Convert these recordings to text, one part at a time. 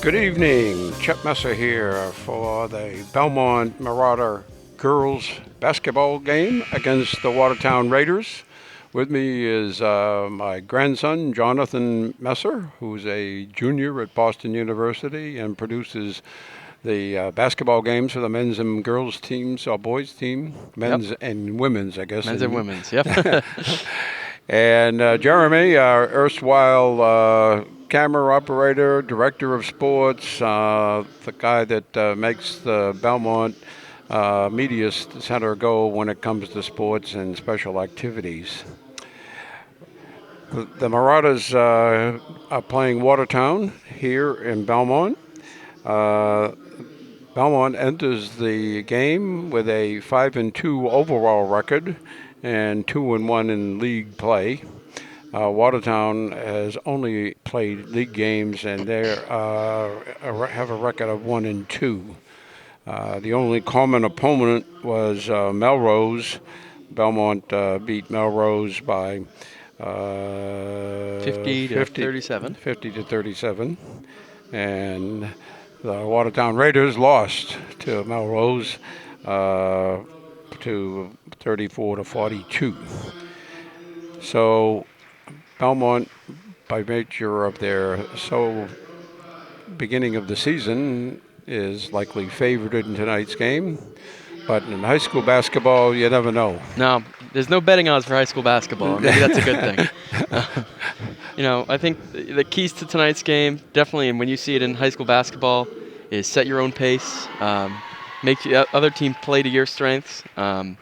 Good evening, Chet Messer here for the Belmont Marauder girls basketball game against the Watertown Raiders. With me is my grandson, Jonathan Messer, who's a junior at Boston University and produces the basketball games for the men's and girls teams, or boys team, men's and women's, I guess. Men's and women's, yep. And Jeremy, our erstwhile camera operator, director of sports, the guy that makes the Belmont Media Center go when it comes to sports and special activities. The Marauders are playing Watertown here in Belmont. Belmont enters the game with a 5-2 overall record and 2-1 in league play. Watertown has only played league games, and they have a record of 1-2. The only common opponent was Melrose. Belmont beat Melrose by 50 to 37. 50 to 37, and the Watertown Raiders lost to Melrose to 34 to 42. So Belmont, by nature of their beginning of the season, is likely favored in tonight's game. But in high school basketball, you never know. No, there's no betting odds for high school basketball. Maybe that's a good thing. I think the keys to tonight's game, definitely, and when you see it in high school basketball, is set your own pace, make the other team play to your strengths. And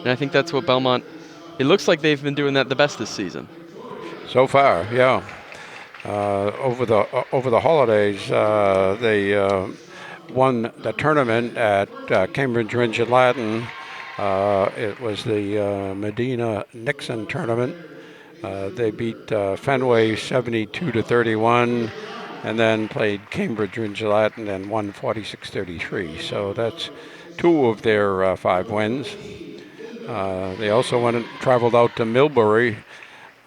I think that's what Belmont, it looks like they've been doing that the best this season. So far, yeah. Over the holidays, they won the tournament at Cambridge Ridge and Latin. It was the Medina Nixon tournament. They beat Fenway 72 to 31, and then played Cambridge Ridge and Latin and won 46-33. So that's two of their 5 wins. They also traveled out to Millbury,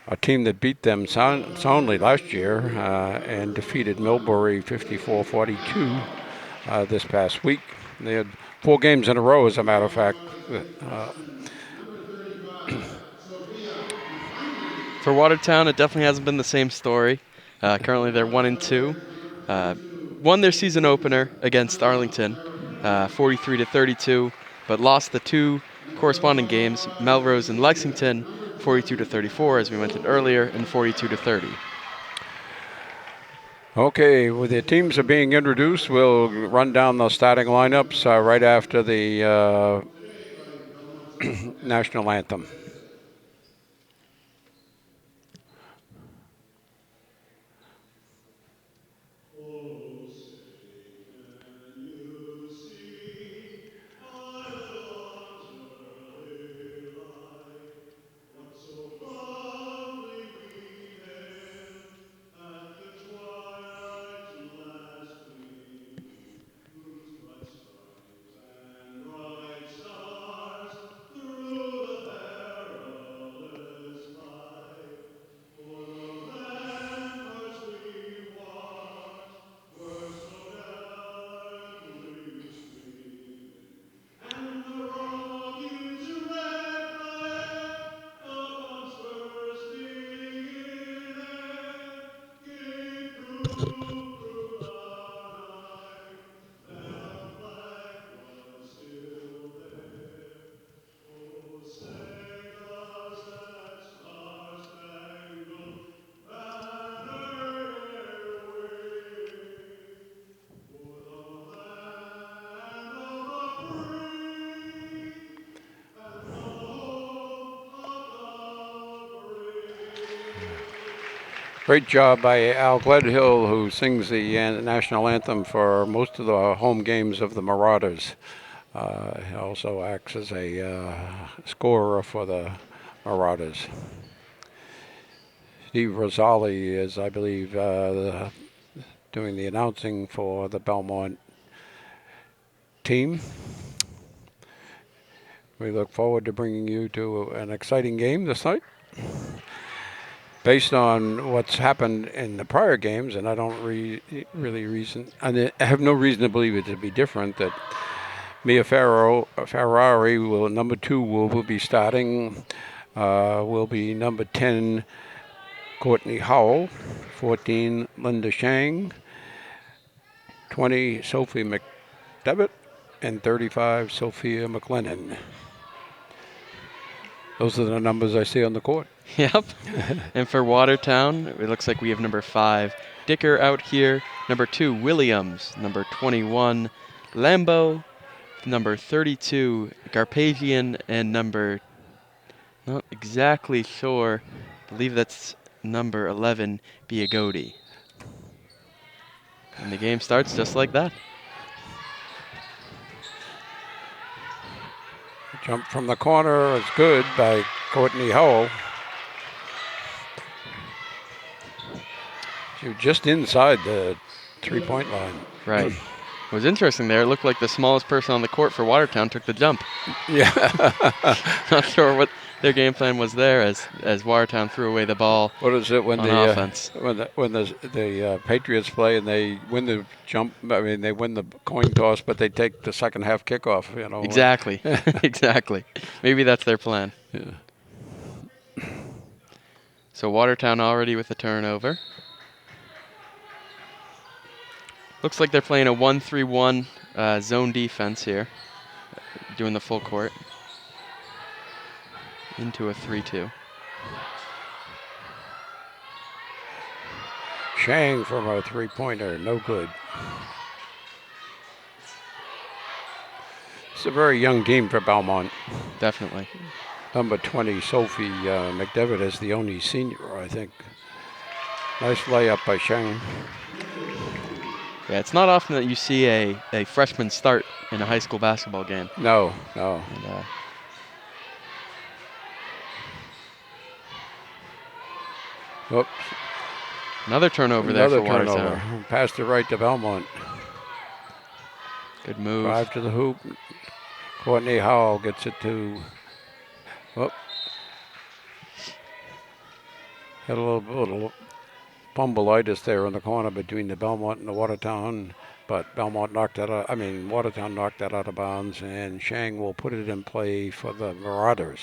a team that beat them soundly last year, and defeated Millbury 54-42 this past week. They had 4 games in a row, as a matter of fact. For Watertown, it definitely hasn't been the same story. Currently, they're 1-2. Won their season opener against Arlington, 43 to 32, but lost the 2 corresponding games, Melrose and Lexington, 42 to 34, as we mentioned earlier, and 42 to 30. Okay, with the teams are being introduced, we'll run down the starting lineups right after the national anthem. Great job by Al Gledhill, who sings the national anthem for most of the home games of the Marauders. He also acts as a scorer for the Marauders. Steve Rosali is, I believe, doing the announcing for the Belmont team. We look forward to bringing you to an exciting game this night. based on what's happened in the prior games, and I don't I have no reason to believe it to be different, that Mia Ferrari will, number 2, will be starting. Will be number 10, Courtney Howell, 14, Linda Shang, 20, Sophie McDevitt, and 35, Sophia McLennan. Those are the numbers I see on the court. Yep. And for Watertown, it looks like we have number 5, Dicker out here. Number 2, Williams. Number 21, Lambeau. Number 32, Garpagian. And number, not exactly sure, I believe that's number 11, Biagodi. And the game starts just like that. Jump from the corner is good by Courtney Howell. She was just inside the 3-point line. Right. It was interesting there. It looked like the smallest person on the court for Watertown took the jump. Yeah. Not sure what their game plan was there as Watertown threw away the ball. What is it when on the offense. when the Patriots play and they win the jump? I mean, they win the coin toss, but they take the second half kickoff. You know. Exactly. Exactly. Maybe that's their plan. Yeah. So Watertown already with a turnover. Looks like they're playing a 1-3-1 zone defense here, doing the full court. Into a 3-2. Shang from a 3-pointer, no good. It's a very young team for Belmont. Definitely. Number 20, Sophie McDevitt, is the only senior, I think. Nice layup by Shang. Yeah, it's not often that you see a freshman start in a high school basketball game. No. And, Oops. another turnover there for Watertown. Passed it right to Belmont. Good move. Drive to the hoop. Courtney Howell gets it to. Whoop. Had a little fumbleitis there in the corner between the Belmont and the Watertown, but Watertown knocked that out of bounds, and Shang will put it in play for the Marauders.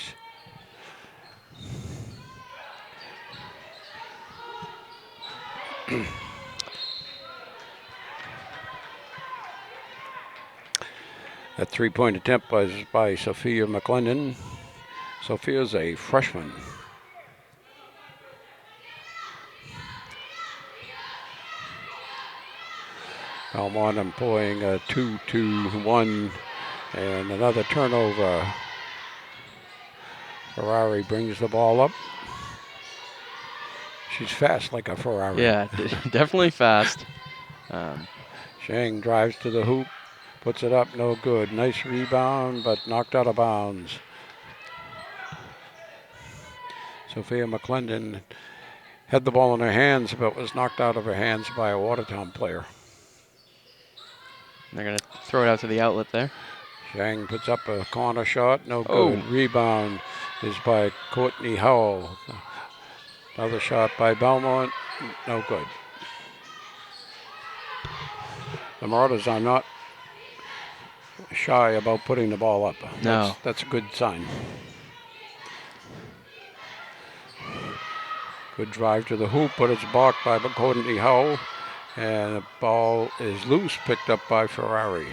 That 3-point attempt was by Sophia McLennan. Sophia's a freshman. Belmont employing a 2-2-1 and another turnover. Ferrari brings the ball up. She's fast like a Ferrari. Yeah, definitely fast. Shang drives to the hoop, puts it up, no good. Nice rebound, but knocked out of bounds. Sophia McLendon had the ball in her hands, but was knocked out of her hands by a Watertown player. They're going to throw it out to the outlet there. Shang puts up a corner shot, no good. Oh. Rebound is by Courtney Howell. Another shot by Belmont, no good. The Marauders are not shy about putting the ball up. No. That's a good sign. Good drive to the hoop, but it's blocked by Courtney Howell. And the ball is loose, picked up by Ferrari.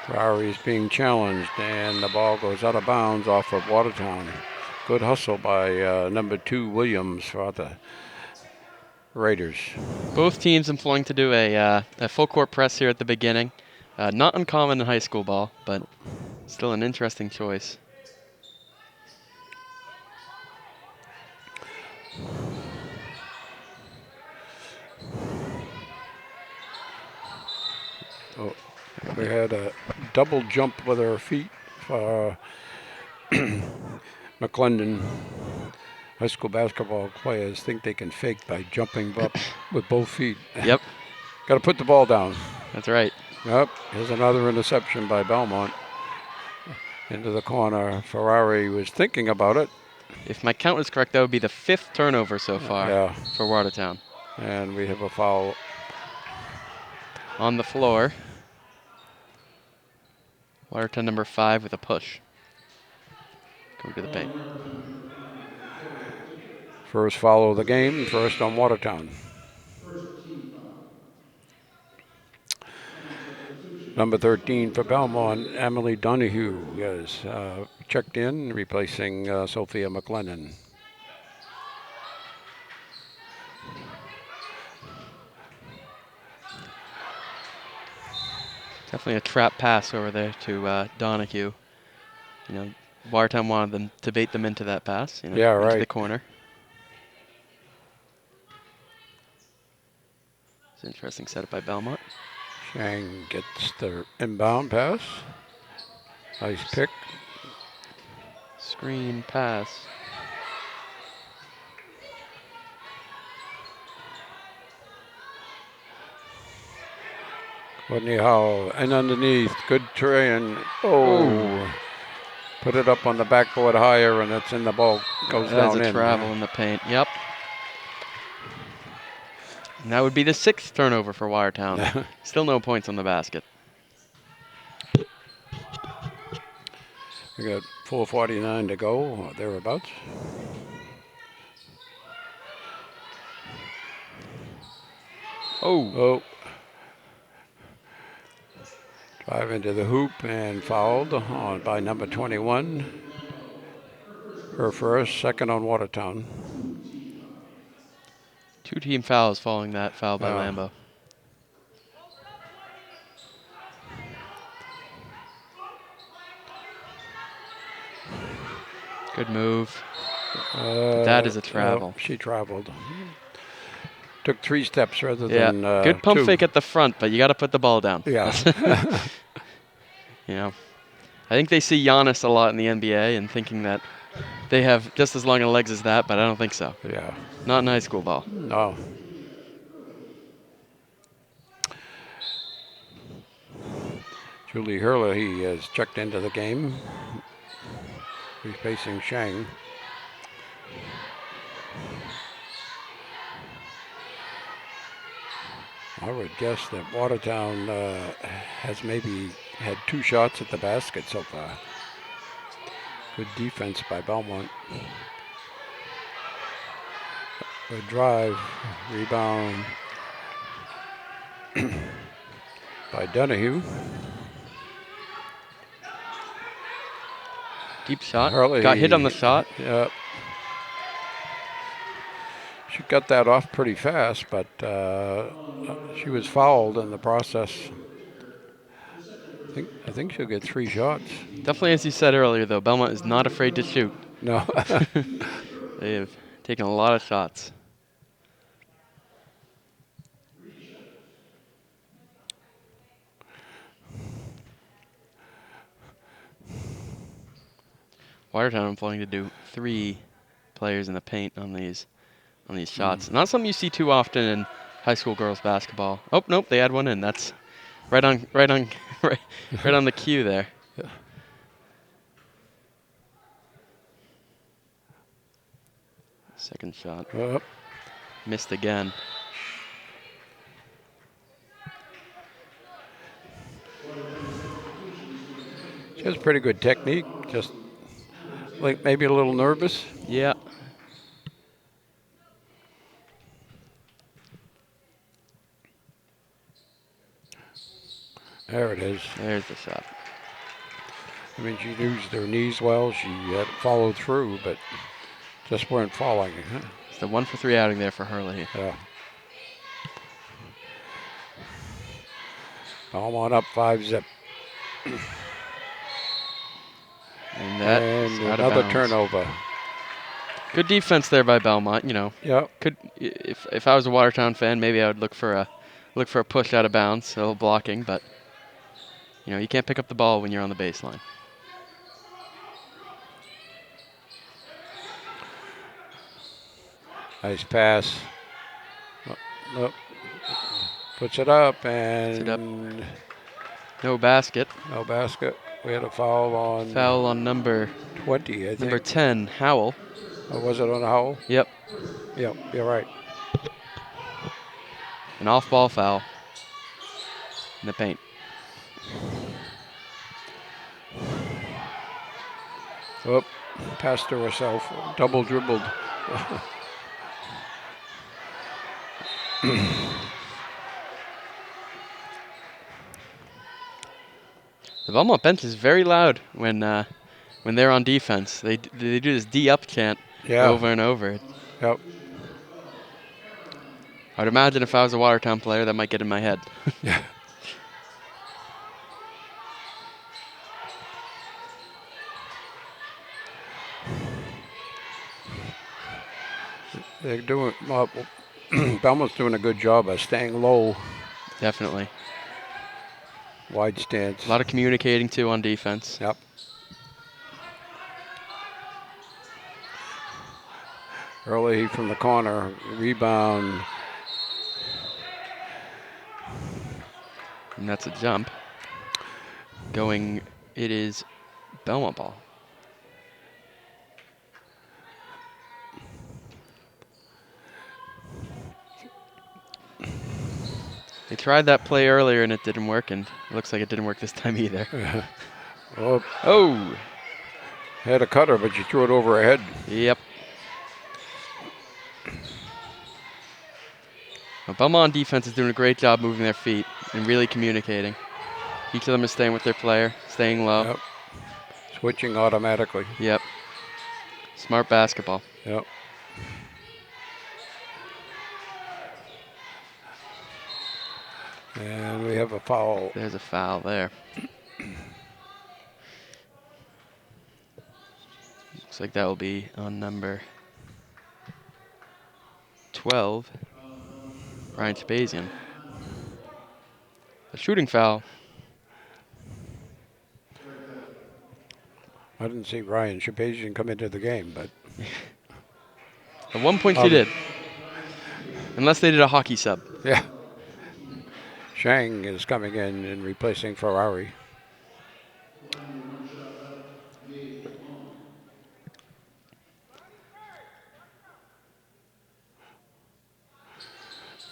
Ferrari is being challenged, and the ball goes out of bounds off of Watertown. Good hustle by number 2, Williams, for the Raiders. Both teams employing to do a full court press here at the beginning. Not uncommon in high school ball, but still an interesting choice. Oh, we had a double jump with our feet for McLendon. High school basketball players think they can fake by jumping up with both feet. Yep. Got to put the ball down. That's right. Yep. Here's another interception by Belmont. Into the corner. Ferrari was thinking about it. If my count is correct, that would be the 5th turnover so far for Watertown. And we have a foul on the floor. Watertown number 5 with a push. Going to the paint. First foul of the game, first on Watertown. Number 13 for Belmont, Emily Donahue is checked in, replacing Sophia McLennan. Definitely a trap pass over there to Donahue. You know, Watertown wanted them to bait them into that pass. You know, Yeah, into right. the corner. It's an interesting setup by Belmont. Shang gets the inbound pass. Nice pick. Screen pass. Whitney Howell, and underneath, good try, and put it up on the backboard higher, and it's in the ball, goes down in. That's a travel in the paint, yep. And that would be the 6th turnover for Watertown. Still no points on the basket. We got 4:49 to go, or thereabouts. Oh. Drive into the hoop and fouled on by number 21. Her first, second on Watertown. 2 team fouls following that foul by Lambo. Good move. That is a travel. She traveled. Took 3 steps rather than good pump 2. fake at the front, but you got to put the ball down. Yeah. You know, I think they see Giannis a lot in the NBA and thinking that they have just as long legs as that, but I don't think so. Yeah. Not in high school ball. No. Julie Hurley has checked into the game. He's facing Shang. I would guess that Watertown has maybe had 2 shots at the basket so far. Good defense by Belmont. Good drive, rebound by Donahue. Deep shot. Hurley Got hit on the shot. Yep. She got that off pretty fast, but she was fouled in the process. I think she'll get 3 shots. Definitely, as you said earlier, though, Belmont is not afraid to shoot. No. They have taken a lot of shots. Watertown employing to do 3 players in the paint on these shots. Not something you see too often in high school girls basketball. Oh nope, they had one in. That's right on the cue there. Yeah. Second shot. Yep. Missed again. She has pretty good technique, just like maybe a little nervous. Yeah. There it is. There's the shot. I mean, she used her knees well. She had followed through, but just weren't falling. It's the 1 for 3 outing there for Hurley. Yeah. Belmont up 5-zip. And another turnover. Good defense there by Belmont. You know. Yeah. If I was a Watertown fan, maybe I would look for a push out of bounds, a little blocking, but you know you can't pick up the ball when you're on the baseline. Nice pass. Puts it up and no basket. No basket. We had a foul on number 20, I think. Number 10, Howell. Or was it on the Howell? Yep. Yep, you're right. An off-ball foul in the paint. Oh, passed to herself. Double dribbled. The Belmont bench is very loud when they're on defense. They do this D up chant over and over. Yep. I'd imagine if I was a Watertown player, that might get in my head. Yeah. They're doing Belmont's doing a good job of staying low. Definitely. Wide stance. A lot of communicating too on defense. Yep. Early from the corner, rebound. And that's a jump. It is Belmont ball. They tried that play earlier and it didn't work, and it looks like it didn't work this time either. Oh! Had a cutter, but you threw it over her head. Yep. Well, Belmont defense is doing a great job moving their feet and really communicating. Each of them is staying with their player, staying low. Yep. Switching automatically. Yep. Smart basketball. Yep. And we have a foul. There's a foul there. Looks like that will be on number 12, Ryan Shabazian. A shooting foul. I didn't see Ryan Shabazian come into the game, but At one point he did. Unless they did a hockey sub. yeah. Shang is coming in and replacing Ferrari.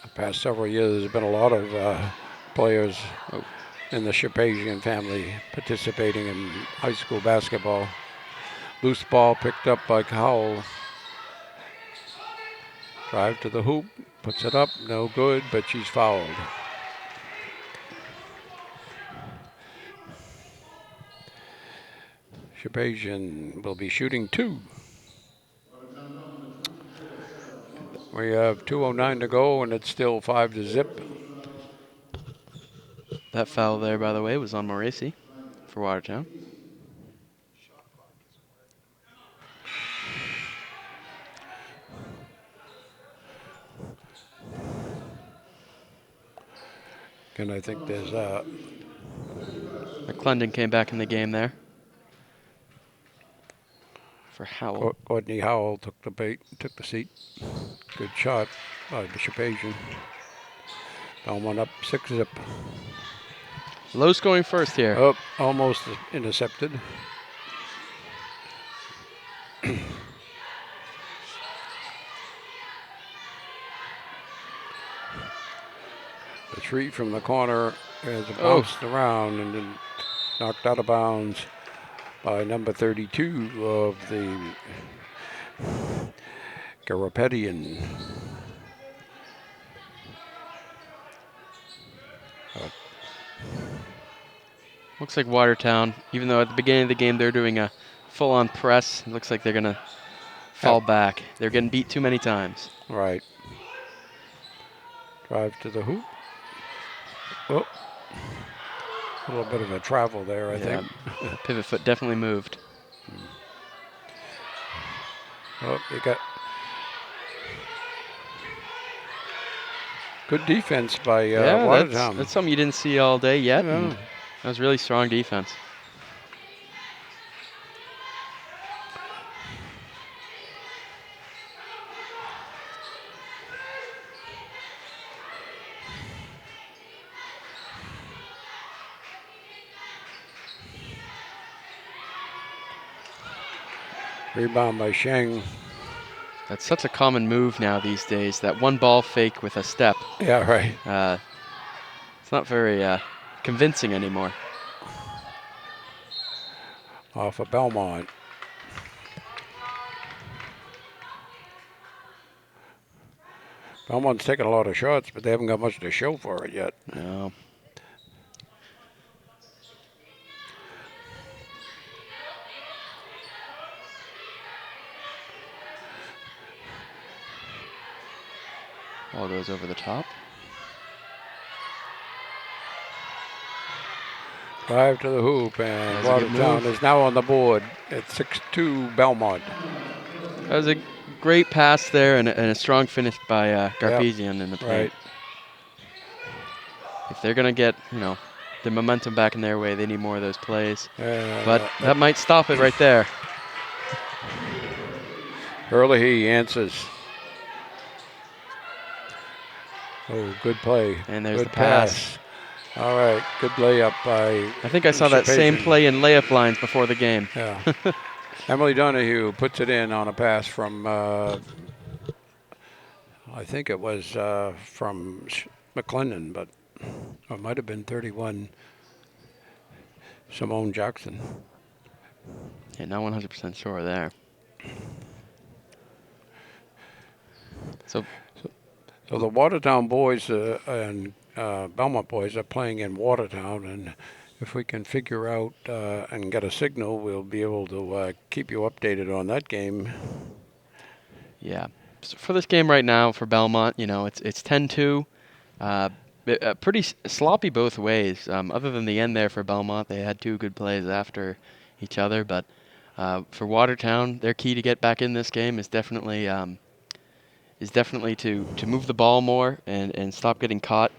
The past several years, there's been a lot of players in the Shabazian family participating in high school basketball. Loose ball picked up by Howell. Drive to the hoop, puts it up, no good, but she's fouled. Shabazian will be shooting 2. We have 2:09 to go, and it's still 5-0. That foul there, by the way, was on Moresi for Watertown. And I think there's McClendon came back in the game there for Howell. Courtney Howell took the seat. Good shot by Bishop Asian. Belmont up 6-0. Low scoring first here. Oh, almost intercepted. The three from the corner is bounced around and then knocked out of bounds by number 32 of the Garapetian. Looks like Watertown, even though at the beginning of the game they're doing a full-on press, it looks like they're going to fall back. They're getting beat too many times. Right. Drive to the hoop. Oh. A little bit of a travel there, I think. Pivot foot definitely moved. Oh, you got good defense by Watertown. That's something you didn't see all day yet. Yeah. That was really strong defense. Rebound by Sheng. That's such a common move now these days, that one ball fake with a step. Yeah, right. It's not very convincing anymore. Off of Belmont. Belmont's taking a lot of shots, but they haven't got much to show for it yet. No. Ball goes over the top. Drive to the hoop, and That was a good Watertown move. is now on the board at 6-2 Belmont. That was a great pass there and a strong finish by Garpezian in the paint. Right. If they're going to get, the momentum back in their way, they need more of those plays. But But that might stop it right there. Early he answers. Oh, good play. And there's good the pass. All right, good layup by. I think I saw that same Shapazian. play in layup lines before the game. Yeah. Emily Donahue puts it in on a pass from, I think it was from McClendon, but it might have been 31 Simone Jackson. Yeah, not 100% sure there. So the Watertown boys and Belmont boys are playing in Watertown, and if we can figure out and get a signal, we'll be able to keep you updated on that game. yeah, so for this game right now for Belmont, it's 10-2. Pretty sloppy both ways. Other than the end there for Belmont, they had two good plays after each other. But for Watertown, their key to get back in this game is definitely to move the ball more and stop getting caught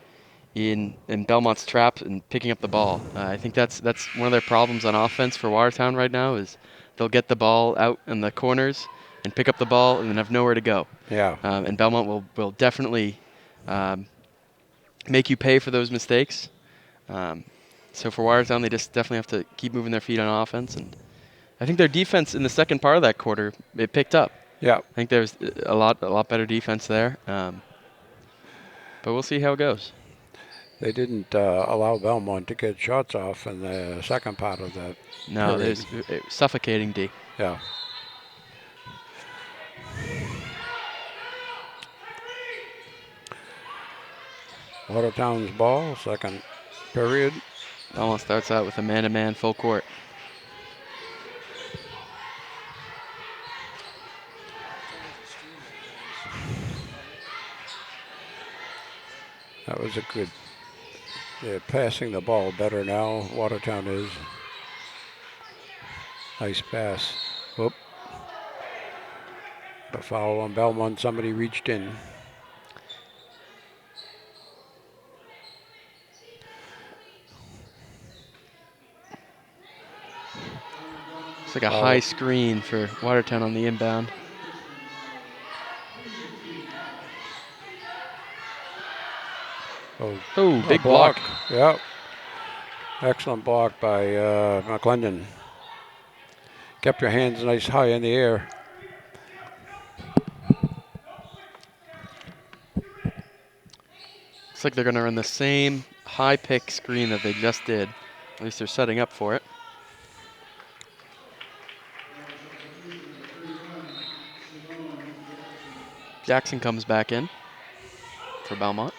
in Belmont's traps and picking up the ball. I think that's one of their problems on offense for Watertown right now is they'll get the ball out in the corners and pick up the ball and then have nowhere to go. Yeah. And Belmont will definitely make you pay for those mistakes. So for Watertown, they just definitely have to keep moving their feet on offense. And I think their defense in the second part of that quarter, it picked up. Yeah. I think there's a lot better defense there. But we'll see how it goes. They didn't allow Belmont to get shots off in the second part of that. No, period. there's suffocating D. Yeah. Watertown's ball, second period. Belmont starts out with a man-to-man full court. That was a good. They're passing the ball better now. Watertown is. Nice pass. Whoop. A foul on Belmont. Somebody reached in. It's like a high screen for Watertown on the inbound. Oh, big block. Yep. Excellent block by McClendon. Kept your hands nice high in the air. Looks like they're going to run the same high pick screen that they just did. At least they're setting up for it. Jackson comes back in for Belmont.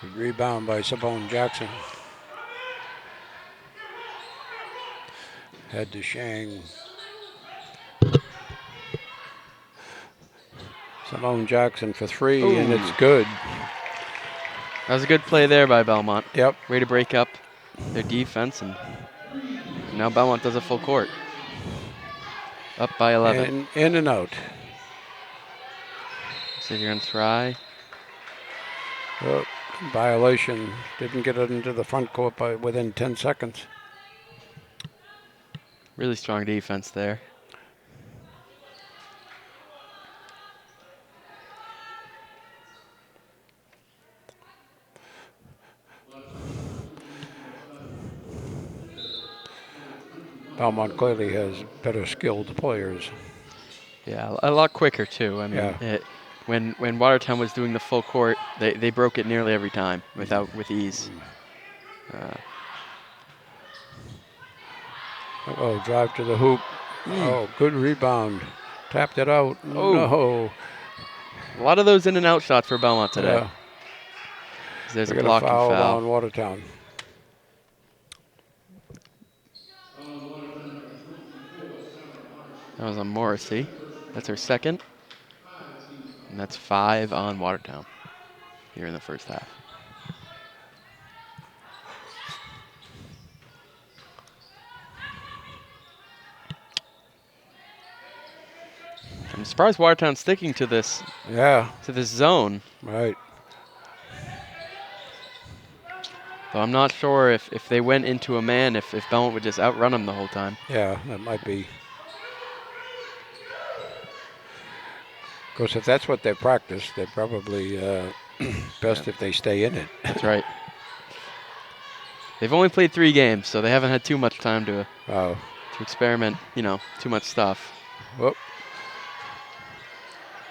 Good rebound by Simone Jackson. Head to Shang. Simone Jackson for three, and it's good. That was a good play there by Belmont. Yep. Way to break up their defense, and now Belmont does a full court. Up by 11. And in and out. So you're going to try. Oh, violation. Didn't get it into the front court by within 10 seconds. Really strong defense there. Belmont clearly has better skilled players. Yeah, a lot quicker too. I mean, Yeah. when Watertown was doing the full court, they broke it nearly every time with ease. Oh, drive to the hoop. Oh, good rebound. Tapped it out. Oh. No. A lot of those in and out shots for Belmont today. Yeah. There's We a got blocking foul foul. on Watertown. That was on Morrissey. That's her second. And that's 5 on Watertown here in the first half. I'm surprised Watertown's sticking to this zone. Right. So I'm not sure if they went into a man, if Belmont would just outrun them the whole time. Yeah, that might be. Because if that's what they practice, they're probably best if they stay in it. That's right. They've only played 3 games, so they haven't had too much time to experiment, too much stuff. Whoop.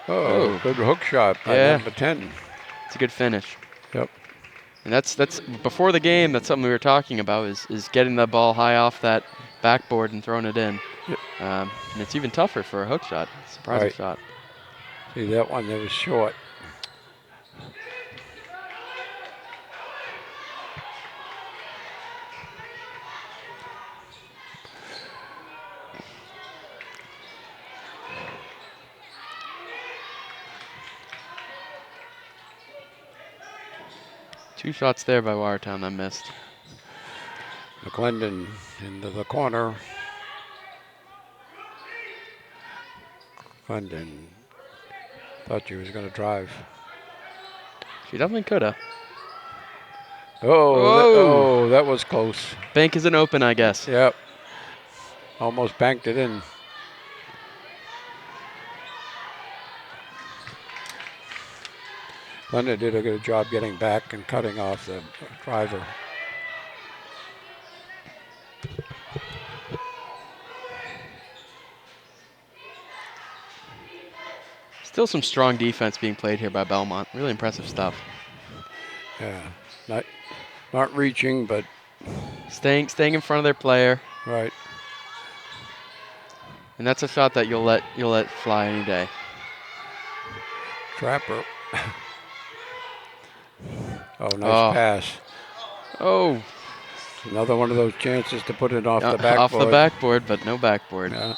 Oh, good hook shot by number 10. It's a good finish. Yep. And that's before the game. That's something we were talking about is getting the ball high off that backboard and throwing it in. Yep. And it's even tougher for a hook shot, surprising shot. See that one that was short. Two shots there by Watertown that missed. McClendon into the corner. McClendon thought she was going to drive. She definitely could have. Oh, that was close. Bank isn't open, I guess. Yep. Almost banked it in. Wenner did a good job getting back and cutting off the driver. Still some strong defense being played here by Belmont. Really impressive stuff. Yeah, not reaching, but staying in front of their player. Right. And that's a shot that you'll let fly any day. Trapper. Oh, nice pass. Oh. Another one of those chances to put it off the backboard. Off the backboard, but no backboard. Yeah.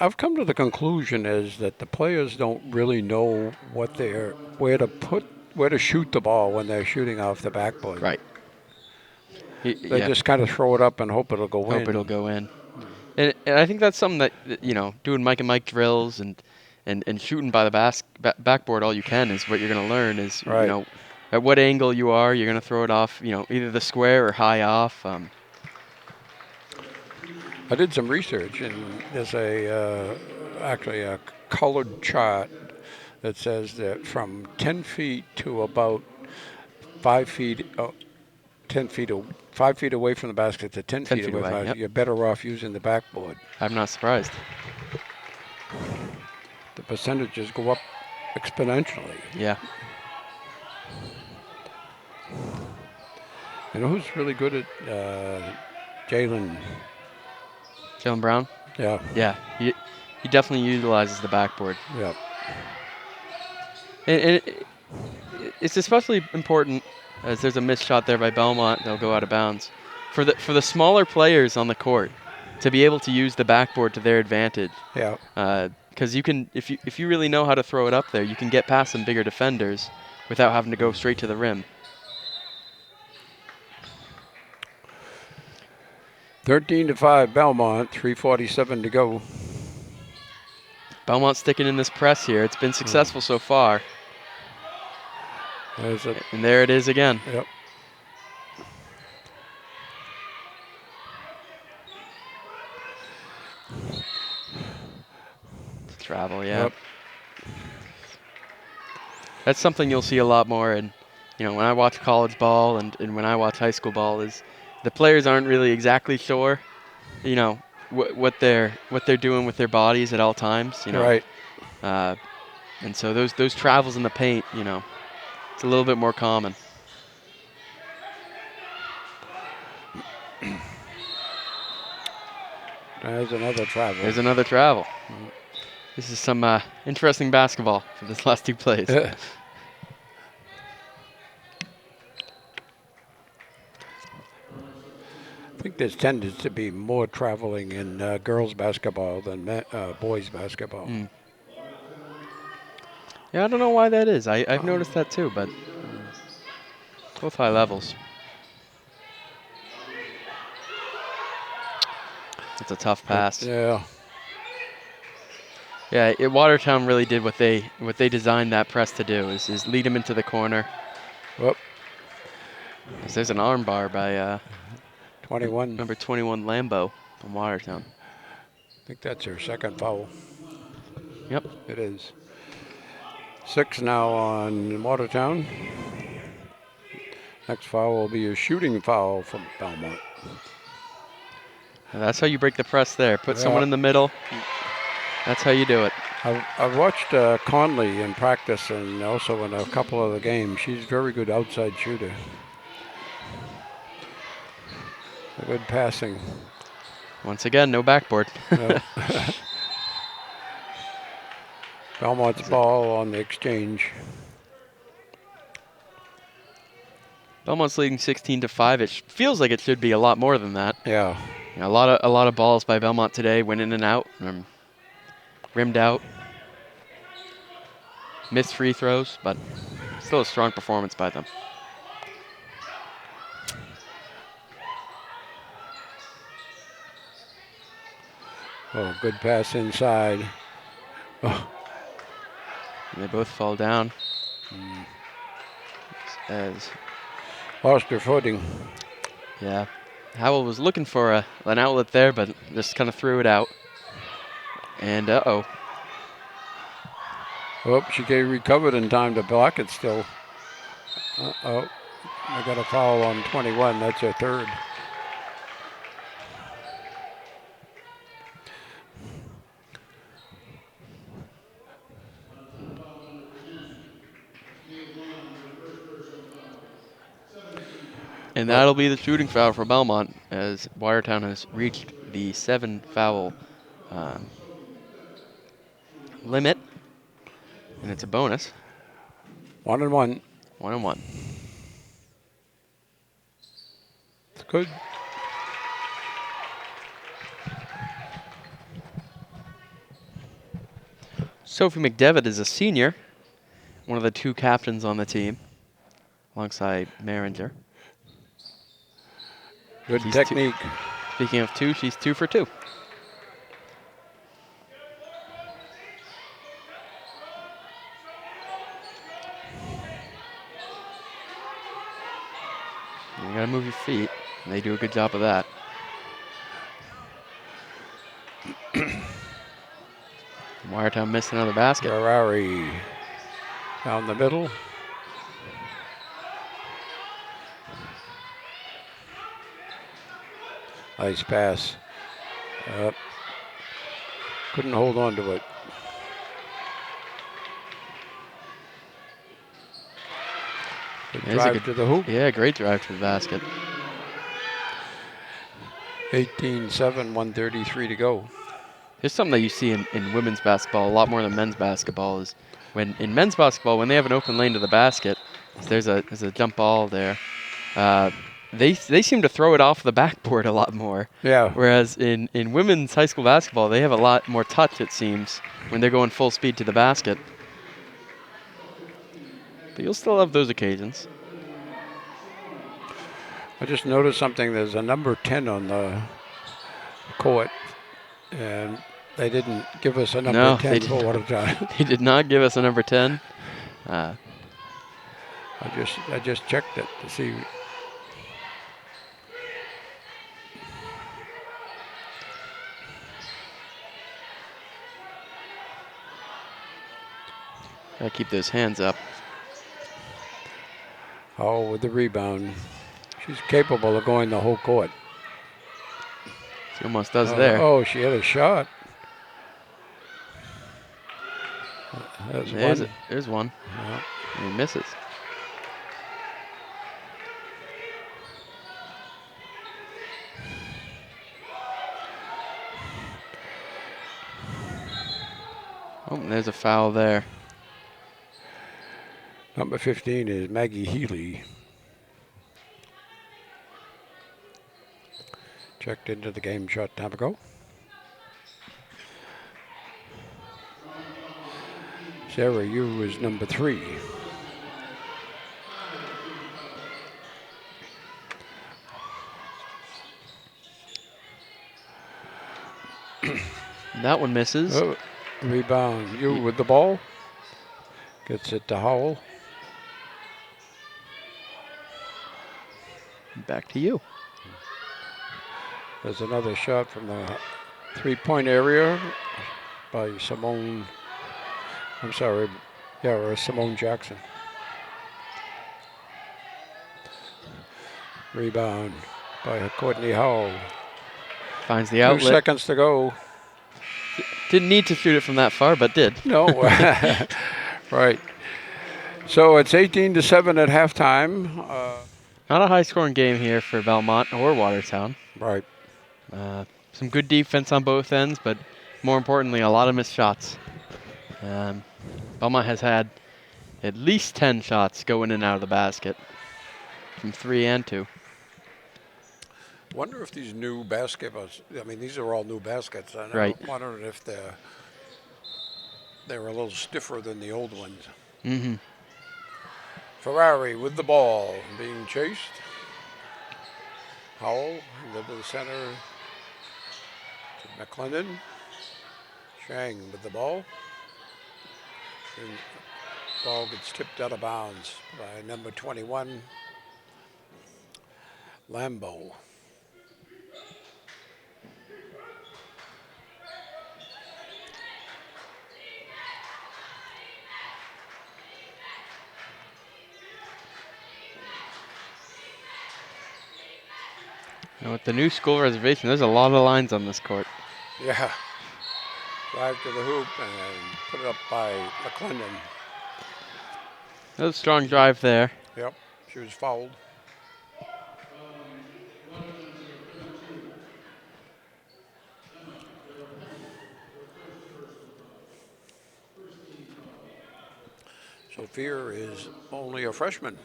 I've come to the conclusion is that the players don't really know where to shoot the ball when they're shooting off the backboard. Right. They just kind of throw it up and hope it'll go in. Hope it'll go in. And I think that's something that, doing Mike and Mike drills and shooting by the backboard all you can is what you're going to learn is, right. At what angle you are, you're going to throw it off, either the square or high off. I did some research, and there's actually a colored chart that says that from 10 feet to about 5 feet, 5 feet away from the basket to 10 feet away from the basket, you're better off using the backboard. I'm not surprised. The percentages go up exponentially. Yeah. You know who's really good at Jalen? Jalen Brown? Yeah. Yeah. He definitely utilizes the backboard. Yeah. And it's especially important as there's a missed shot there by Belmont. They'll go out of bounds. For the smaller players on the court to be able to use the backboard to their advantage. Yeah. Because you can, if you really know how to throw it up there, you can get past some bigger defenders without having to go straight to the rim. 13-5 Belmont, 3:47 to go. Belmont sticking in this press here. It's been successful so far. And there it is again. Yep. Travel, yeah. Yep. That's something you'll see a lot more in you know, when I watch college ball and when I watch high school ball, is the players aren't really exactly sure, you know, what they're doing with their bodies at all times, you know. Right. And so those travels in the paint, you know, it's a little bit more common. There's another travel. There's another travel. This is some interesting basketball for this last two plays. I think there's tended to be more traveling in girls basketball than boys basketball. Yeah, I don't know why that is. I've noticed that too, but both high levels. It's a tough pass. Yeah. Yeah, Watertown really did what they designed that press to do, is lead him into the corner. Whoop. There's an arm bar by 21. number 21 Lambeau from Watertown. I think that's her second foul. Yep. It is. 6 now on Watertown. Next foul will be a shooting foul from Belmont. And that's how you break the press there. Put someone in the middle. That's how you do it. I've watched Conley in practice and also in a couple of the games. She's a very good outside shooter. A good passing. Once again, no backboard. Belmont's ball on the exchange. Belmont's leading 16-5. It feels like it should be a lot more than that. Yeah. You know, a lot of balls by Belmont today went in and out, rimmed out, missed free throws, but still a strong performance by them. Oh, good pass inside. Oh. And they both fall down. As Lost her footing. yeah, Howell was looking for an outlet there, but just kind of threw it out. And Oh, she recovered in time to block it still. Oh, I got a foul on 21. That's her third. And that'll be the shooting foul for Belmont, as Watertown has reached the 7-foul limit. And it's a bonus. 1-1. 1-1. It's good. Sophie McDevitt is a senior, one of the two captains on the team, alongside Maringer. Good technique. Speaking of two, she's 2 for 2. You gotta move your feet, and they do a good job of that. Watertown missed another basket. Ferrari down the middle. Nice pass. Couldn't hold on to it. Good drive to the hoop. Yeah, great drive to the basket. 18-7, 1:33 to go. Here's something that you see in women's basketball a lot more than men's basketball is when in men's basketball, when they have an open lane to the basket, there's a jump ball there. They seem to throw it off the backboard a lot more. Yeah. Whereas in women's high school basketball, they have a lot more touch, it seems, when they're going full speed to the basket. But you'll still have those occasions. I just noticed something. There's a number 10 on the court, and they didn't give us a number 10 for Watertown. They did not give us a number 10. I just checked it to see. Gotta keep those hands up. Howell with the rebound. She's capable of going the whole court. She almost does there. Oh, she had a shot. There's one. Yeah. And he misses. Oh, there's a foul there. Number 15 is Maggie Healy. Checked into the game short time ago. Sarah Yu is number 3. That one misses. Oh, rebound. Yu with the ball. Gets it to Howell. Back to you. There's another shot from the 3-point area by Simone. I'm sorry. Yeah, Simone Jackson. Rebound by Courtney Howell. Finds the outlet. 2 seconds to go. Didn't need to shoot it from that far, but did. No. Right. So it's 18-7 at halftime. Not a high-scoring game here for Belmont or Watertown. Right. Some good defense on both ends, but more importantly, a lot of missed shots. Belmont has had at least 10 shots go in and out of the basket from 3 and 2. Wonder if these new basketballs, I mean, these are all new baskets. I Right. wonder if they're a little stiffer than the old ones. Mm-hmm. Ferrari with the ball, being chased. Howell into the center to McClendon. Shang with the ball. And the ball gets tipped out of bounds by number 21, Lambeau. Now with the new school reservation, there's a lot of lines on this court. Yeah. Drive to the hoop and put it up by McClendon. That was a strong drive there. Yep, she was fouled. Sophia is only a freshman.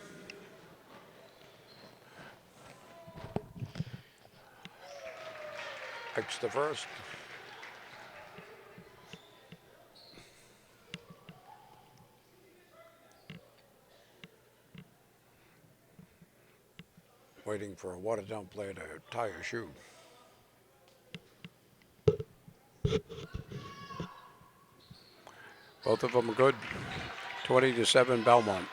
Picks the first. Waiting for a Watertown player to tie a shoe. Both of them are good. 20-7 Belmont.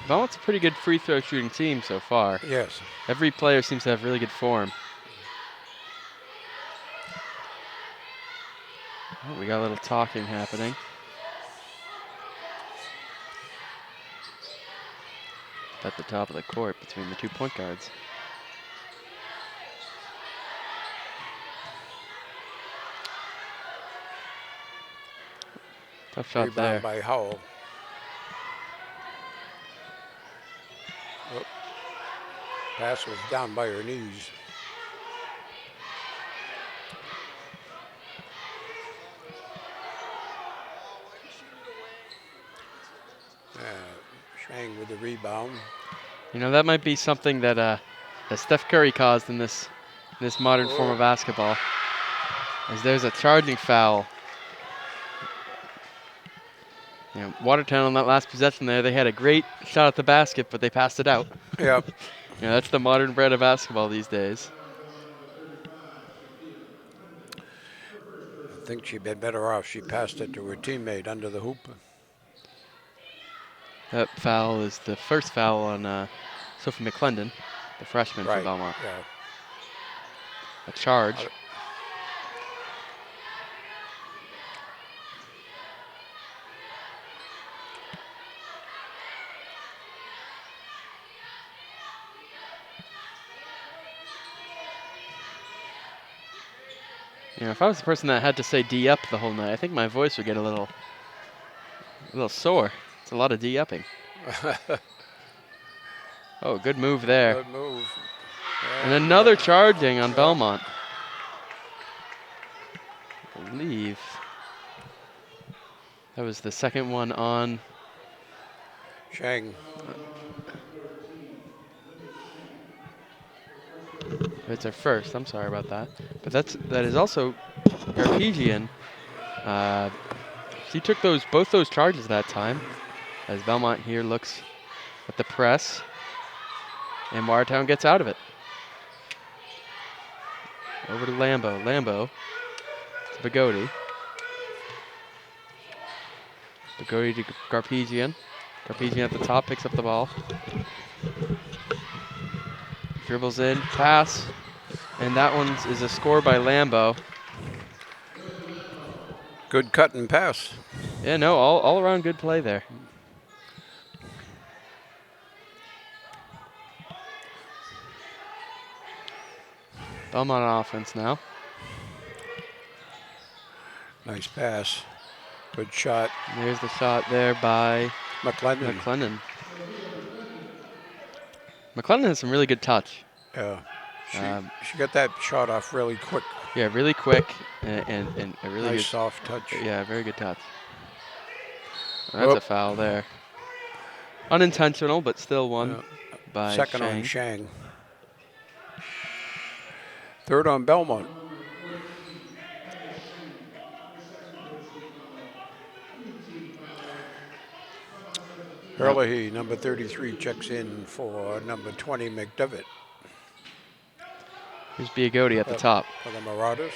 Belmont's a pretty good free throw shooting team so far. Yes. Every player seems to have really good form. Oh, we got a little talking happening. At the top of the court between the 2 point guards. Tough shot Rebound there. by Howell. Oh. Pass was down by her knees. Shang with the rebound. You know, that might be something that Steph Curry caused in this modern form of basketball. As there's a charging foul. You know, Watertown on that last possession there, they had a great shot at the basket, but they passed it out. Yep. You know, that's the modern bread of basketball these days. I think she'd been better off. She passed it to her teammate under the hoop. That foul is the first foul on Sophie McClendon, the freshman for Belmont. Yeah. A charge. You know, if I was the person that had to say D up the whole night, I think my voice would get a little sore. It's a lot of D upping. Oh, good move there. Good move. And another charging on Belmont. I believe that was the second one on Shang. It's our first. I'm sorry about that. But that is also Garpegian. He took both those charges that time. As Belmont here looks at the press, and Watertown gets out of it. Over to Lambo. Lambo to Bigodi. Bigodi to Garpegian. Garpegian at the top picks up the ball. Dribbles in, pass, and that one is a score by Lambo. Good cut and pass. Yeah, no, all around good play there. Belmont on offense now. Nice pass. Good shot. And there's the shot there by McClendon. McClendon has some really good touch. Yeah. She got that shot off really quick. Yeah, really quick and a really nice good soft touch. Yeah, very good touch. That's a foul there. Unintentional, but still one by Second Shang. on Shang. Third on Belmont. Hurley, number 33, checks in for number 20, McDevitt. Here's Biagodi at the top. For the Marauders.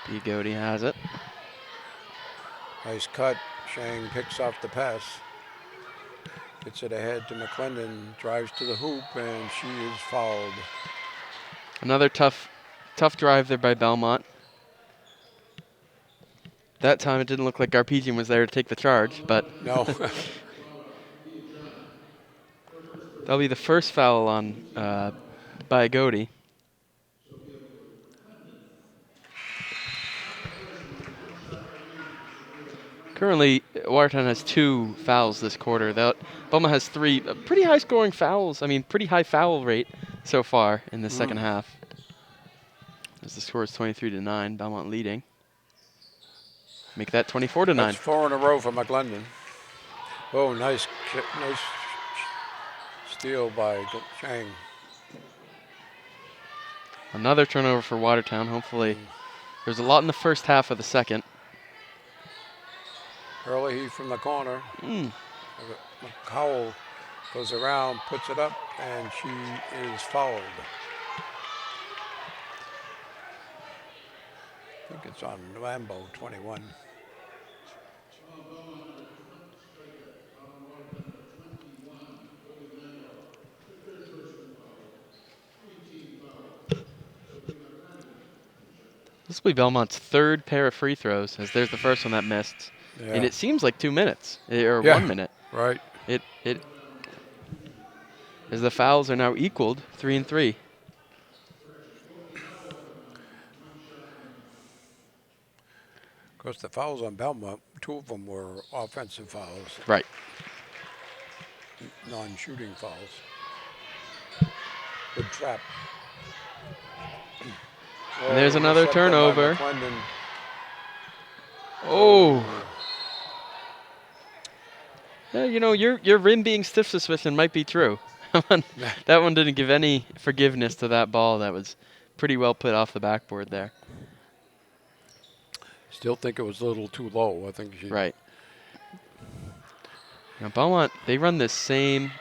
Biagodi has it. Nice cut. Shang picks off the pass. Gets it ahead to McClendon. Drives to the hoop, and she is fouled. Another tough drive there by Belmont. That time it didn't look like Garpegian was there to take the charge, but no. That'll be the first foul on Biagodi. Currently, Watertown has 2 fouls this quarter. Belmont has 3 pretty high-scoring fouls. I mean, pretty high foul rate so far in the second half. As the score is 23-9, Belmont leading. Make that 24-9. That's 4 in a row for McClendon. Oh, nice steal by Shang. Another turnover for Watertown. Hopefully, there's a lot in the first half of the second. Hurley from the corner. McCowell goes around, puts it up, and she is fouled. I think it's on Lambo, 21. This will be Belmont's 3rd pair of free throws, as there's the first one that missed. Yeah. And it seems like 2 minutes, or 1 minute. Right. As the fouls are now equaled, 3 and 3. Of course, the fouls on Belmont, 2 of them were offensive fouls. Right. Non-shooting fouls. Good trap. And there's another turnover. Oh. Yeah, you know, your rim being stiff suspicion might be true. That one didn't give any forgiveness to that ball. That was pretty well put off the backboard there. Still think it was a little too low. I think she. Right. Now Belmont, they run this same.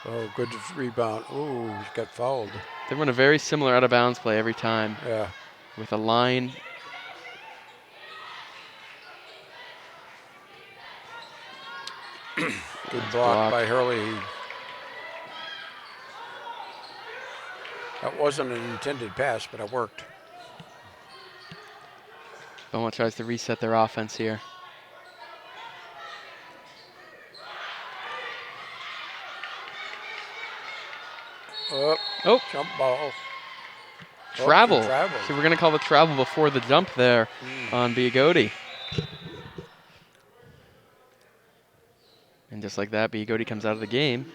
Oh, good rebound. Ooh, he got fouled. They run a very similar out of bounds play every time. Yeah. With a line. Good block by Hurley. That wasn't an intended pass, but it worked. Belmont tries to reset their offense here. Oh, jump ball. Travel. traveled. So we're going to call the travel before the jump there on Biagotti. And just like that, Biagotti comes out of the game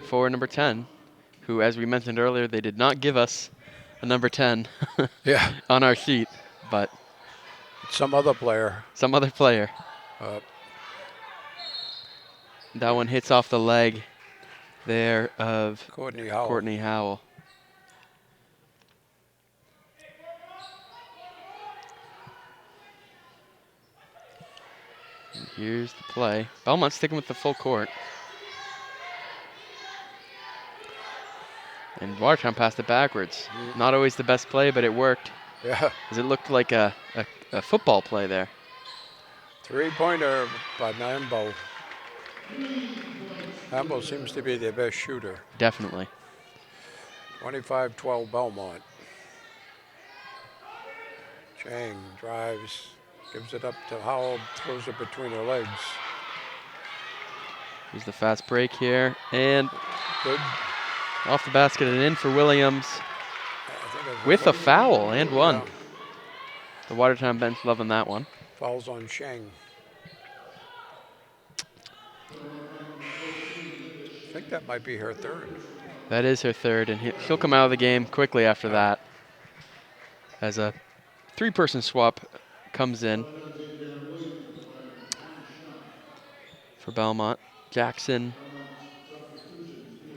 for number 10, who, as we mentioned earlier, they did not give us a number 10 Yeah. on our sheet, but Some other player. some other player. Uh, That one hits off the leg there of Courtney Howell. Courtney Howell. And here's the play. Belmont sticking with the full court. And Watertown passed it backwards. Not always the best play, but it worked. Yeah. Because it looked like a football play there. 3-pointer by Mambo. Mambo seems to be their best shooter. Definitely. 25-12 Belmont. Chang drives, gives it up to Howell, throws it between her legs. Here's the fast break here. And Good. off the basket and in for Williams I think it's with a foul and one. Yeah. The Watertown bench loving that one. Fouls on Sheng. I think that might be her third. That is her third, and she'll come out of the game quickly after that as a three-person swap comes in for Belmont. Jackson,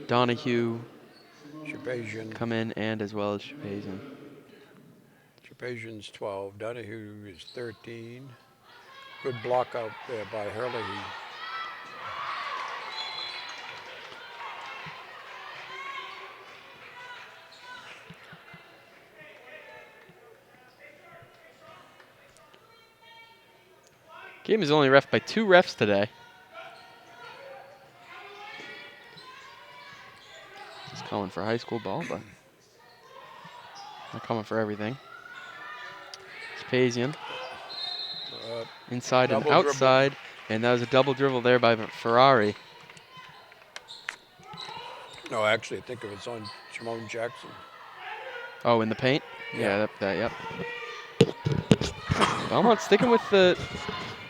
Donahue Shapazian. come in, and as well as Shapazian. Shapazian's 12. Donahue is 13. Good block out there by Hurley. Game is only ref by 2 refs today. Just calling for high school ball, but not calling for everything. Spazian. Inside and double outside, and that was a double dribble there by Ferrari. No, actually, I think it was on Shimon Jackson. Oh, in the paint? Yeah. Yep. Belmont sticking with the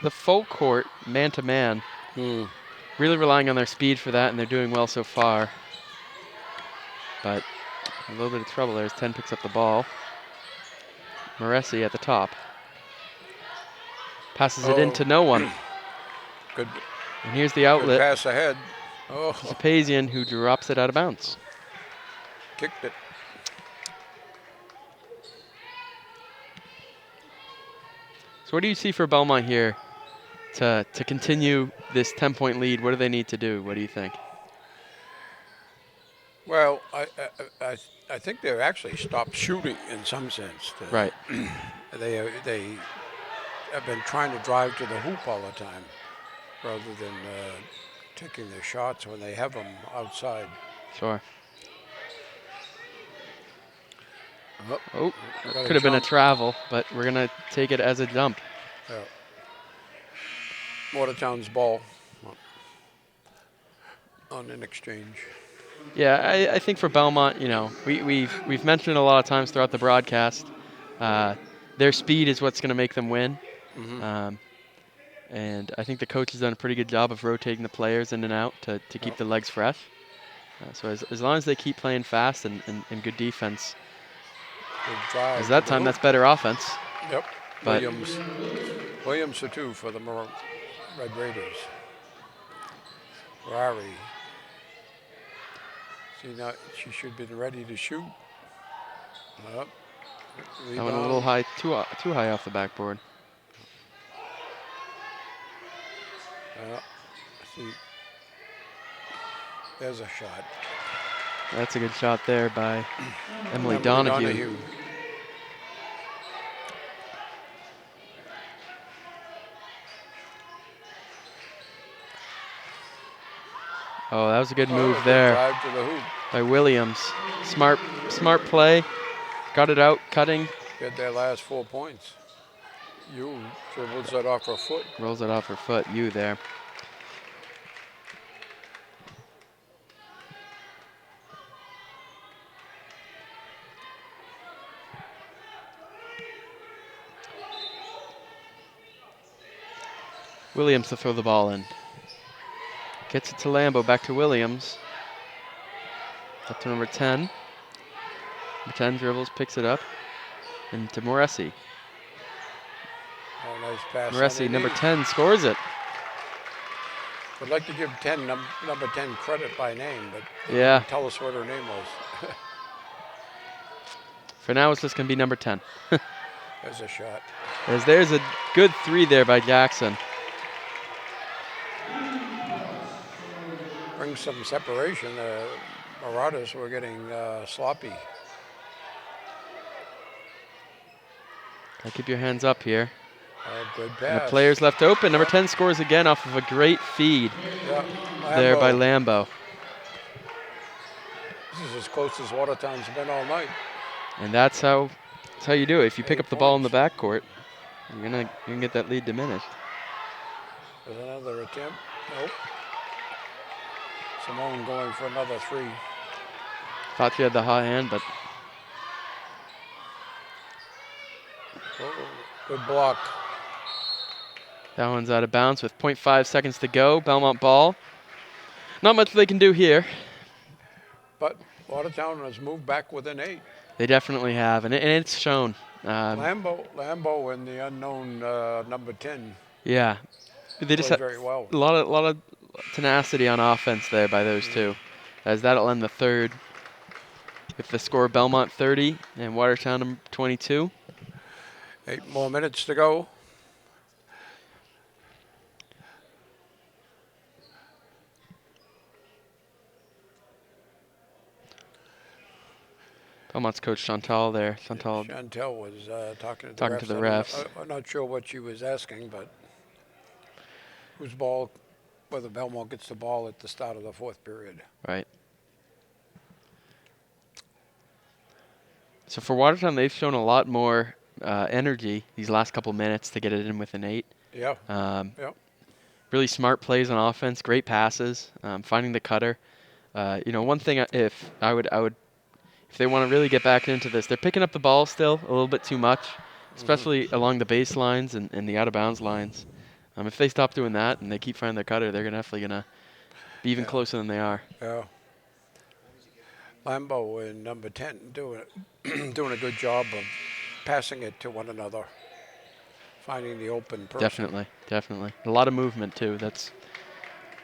full court, man-to-man. Really relying on their speed for that, and they're doing well so far. But a little bit of trouble there as 10 picks up the ball. Moresi at the top. Passes it into no one. Good. And here's the Good outlet. pass ahead. Oh, Shapazian, who drops it out of bounds. kicked it. So what do you see for Belmont here to continue this 10-point lead? What do they need to do? What do you think? Well, I think they've actually stopped shooting in some sense. Right. They have been trying to drive to the hoop all the time, rather than taking their shots when they have them outside. Sure. Oh, Could have been a travel, but we're going to take it as a jump. Yeah. Watertown's ball on an exchange. Yeah, I think for Belmont, you know, we've mentioned a lot of times throughout the broadcast, their speed is what's going to make them win. And I think the coach has done a pretty good job of rotating the players in and out to keep the legs fresh. So as long as they keep playing fast and good defense, because that time that's better offense. Yep. But Williams for 2 for the Red Raiders. Ferrari. See, now she should be ready to shoot. Yep. I went a little high, too high off the backboard. See, there's a shot. That's a good shot there by Emily Donahue. Oh, that was a good move there Drive to the hoop. by Williams. Smart play. Got it out, cutting. Get their last 4 points. You dribbles that off her foot. Rolls it off her foot. You there. Williams to throw the ball in. Gets it to Lambo, back to Williams. Up to number 10. Number 10 dribbles, picks it up. And to Moresi. Oh, nice pass. Moresi, number underneath. 10, scores it. Would like to give number 10 credit by name, but they Yeah. didn't tell us what her name was. For now, it's just going to be number 10. There's a shot. As there's a good 3 there by Jackson. Brings some separation. Marauders were getting sloppy. Gotta keep your hands up here. Good And the pass. player's left open. Number 10 scores again off of a great feed there by Lambo. This is as close as Watertown's been all night. And that's how you do it. If you pick 8 up the ball in the points. backcourt, you're gonna get that lead diminished. There's another attempt. Nope. Simone going for another 3. Thought she had the hot hand, but Oh, good block. that one's out of bounds with 0.5 seconds to go. Belmont ball. Not much they can do here. But Watertown has moved back within 8. They definitely have, and it's shown. Lambo and the unknown number 10 Yeah, they just played had very well. a lot of tenacity on offense there by those two, as that'll end the third with the score Belmont 30 and Watertown 22. 8 more minutes to go. Belmont's coach Chantal there. Chantal was talking to the refs. I'm not sure what she was asking, but whose ball, whether Belmont gets the ball at the start of the 4th period. Right. So for Watertown, they've shown a lot more energy these last couple minutes to get it in with an 8. Yeah. Really smart plays on offense, great passes, finding the cutter. One thing if they want to really get back into this, they're picking up the ball still a little bit too much, especially along the baselines and the out of bounds lines. If they stop doing that and they keep finding their cutter, they're definitely gonna be even closer than they are. Yeah. Lambo and number 10 doing a good job of passing it to one another, finding the open person. Definitely. A lot of movement too.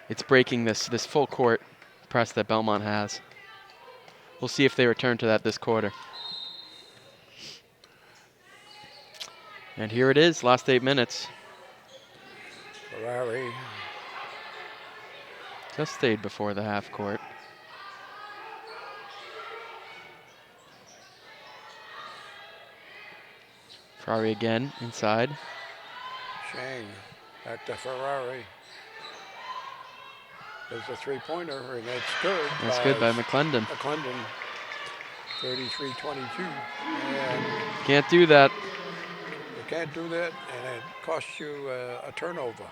It's breaking this full court press that Belmont has. We'll see if they return to that this quarter. And here it is, last 8 minutes. Ferrari. Just stayed before the half court. Ferrari again inside. Shane back to Ferrari. There's a 3-pointer, and that's good. That's good by McClendon. 33-22. And Can't do that. you can't do that, and it costs you a turnover.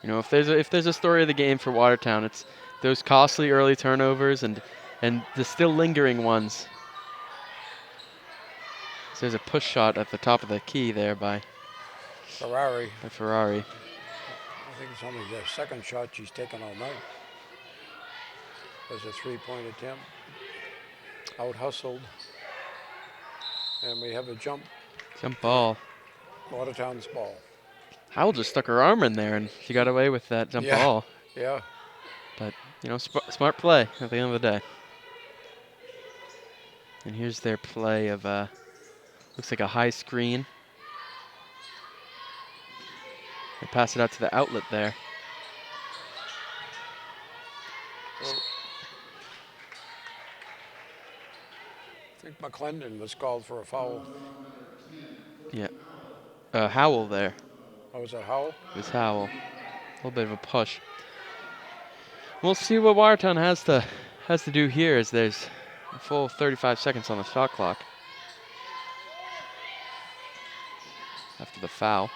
If there's a story of the game for Watertown, it's those costly early turnovers and the still lingering ones. So there's a push shot at the top of the key there by Ferrari. I think it's only the second shot she's taken all night. There's a 3-point attempt. Out hustled. And we have a jump. Jump ball. Watertown's ball. Howell just stuck her arm in there and she got away with that jump ball. Yeah. But, smart play at the end of the day. And here's their play of, looks like a high screen. They pass it out to the outlet there. Well, I think McClendon was called for a foul. Yeah. Howell there. Oh, was that Howell? It was Howell. A little bit of a push. We'll see what Watertown has to do here, as there's a full 35 seconds on the shot clock after the foul.